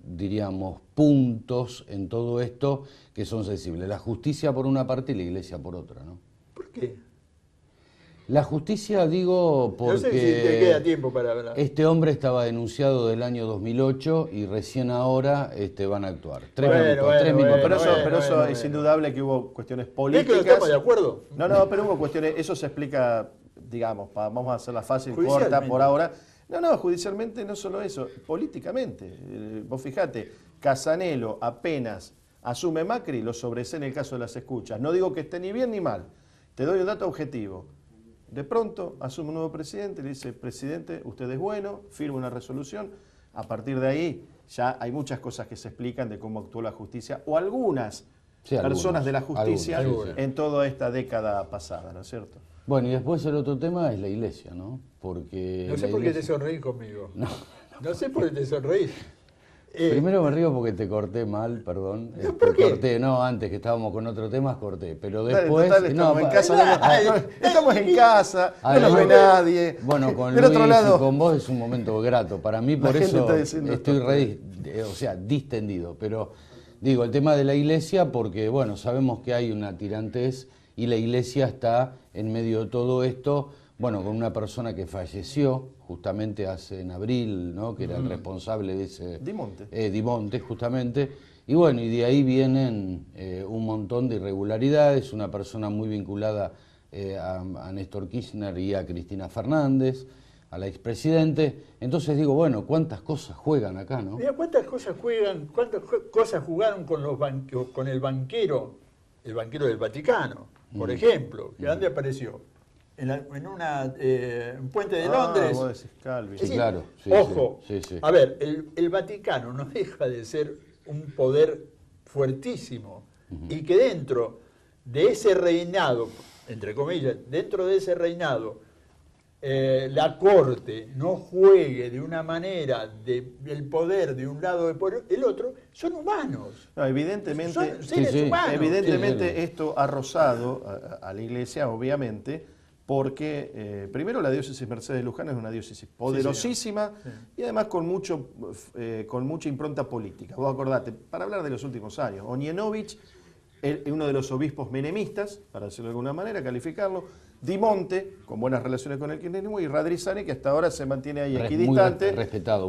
diríamos, puntos en todo esto que son sensibles. La justicia por una parte y la iglesia por otra, ¿no? ¿Por qué? La justicia, digo, porque No sé si te queda tiempo para hablar. este hombre estaba denunciado del año 2008 y recién ahora van a actuar. 3 Bueno, minutos, bueno, 3 minutos. Pero eso bueno. es indudable que hubo cuestiones ¿Ves políticas. que no estamos de acuerdo? No, pero hubo cuestiones, eso se explica, digamos, vamos a hacerla fácil, corta Judicialmente. por ahora. No, judicialmente no solo eso, políticamente. Vos fijate, Casanelo apenas asume Macri, lo sobresee en el caso de las escuchas. No digo que esté ni bien ni mal, te doy un dato objetivo. De pronto asume un nuevo presidente y le dice, presidente, usted es bueno, firma una resolución. A partir de ahí ya hay muchas cosas que se explican de cómo actuó la justicia o algunas personas de la justicia algunas, sí. en toda esta década pasada, ¿no es cierto? Bueno, y después el otro tema es la iglesia, ¿no? Porque No sé la por qué te iglesia- sonreís conmigo. No sé por qué te sonreís. Primero me río porque te corté mal, perdón. ¿Por qué? Corté, no, antes que estábamos con otro tema, corté. Pero Dale, después. total, estamos en casa, estamos en casa, no Además, nos ve nadie. Bueno, con Del Luis otro lado, y con vos es un momento grato. Para mí, La por gente eso está diciendo estoy esto. distendido. Pero digo, el tema de la iglesia, porque bueno, sabemos que hay una tirantez y la iglesia está en medio de todo esto, bueno, con una persona que falleció justamente en abril, ¿no?, que era el responsable de ese... Dimonte, justamente. Y bueno, y de ahí vienen un montón de irregularidades, una persona muy vinculada a Néstor Kirchner y a Cristina Fernández, a la expresidente. Entonces digo, bueno, ¿cuántas cosas juegan acá, no? Mira, ¿cuántas cosas cosas jugaron con con el banquero del Vaticano, por ejemplo? ¿Que dónde apareció? en un puente de Londres. Vos decís Calvin. Sí, claro. Sí, ojo, sí, sí. a ver, el Vaticano no deja de ser un poder fuertísimo y que dentro de ese reinado, entre comillas, dentro de ese reinado, la corte no juegue de una manera del poder de un lado o por el otro, son humanos. No, evidentemente, son seres humanos. Evidentemente esto ha rozado a la Iglesia, obviamente, porque primero la diócesis Mercedes de Luján es una diócesis poderosísima y además con mucha impronta política. Vos acordate, para hablar de los últimos años, Onienovich, uno de los obispos menemistas, para decirlo de alguna manera, calificarlo, Di Monte, con buenas relaciones con el kirchnerismo, y Radrizzani, que hasta ahora se mantiene ahí equidistante. Muy respetado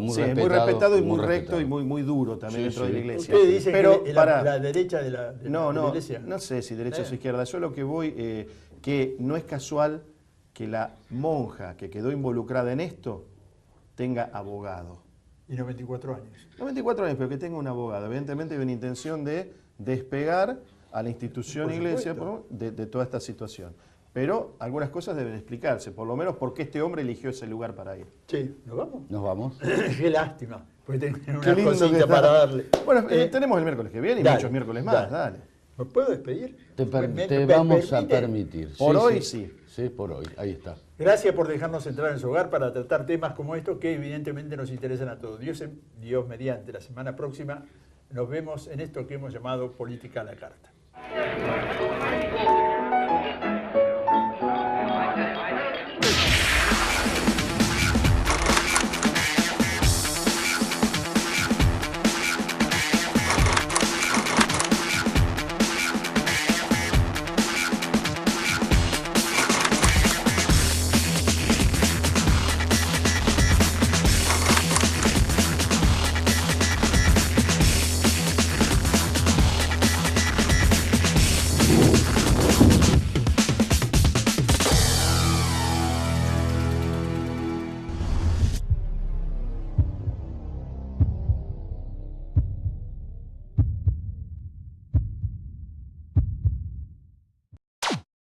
y muy recto y muy duro también dentro de la Iglesia. Usted dice que la derecha de la Iglesia. No sé si derecha o izquierda. Yo lo que voy, que no es casual que la monja que quedó involucrada en esto tenga abogado. Y 94 años. 94 años, pero que tenga un abogado. Evidentemente hay una intención de despegar a la institución Iglesia de toda esta situación. Pero algunas cosas deben explicarse, por lo menos por qué este hombre eligió ese lugar para ir. Sí, ¿nos vamos? Nos vamos. Qué lástima, porque tengo una cosita para darle. Bueno, tenemos el miércoles que viene y muchos miércoles más, dale. ¿Me puedo despedir? Te vamos a permitir. Por hoy sí. Sí, por hoy, ahí está. Gracias por dejarnos entrar en su hogar para tratar temas como estos que evidentemente nos interesan a todos. Dios mediante, la semana próxima nos vemos en esto que hemos llamado Política a la Carta.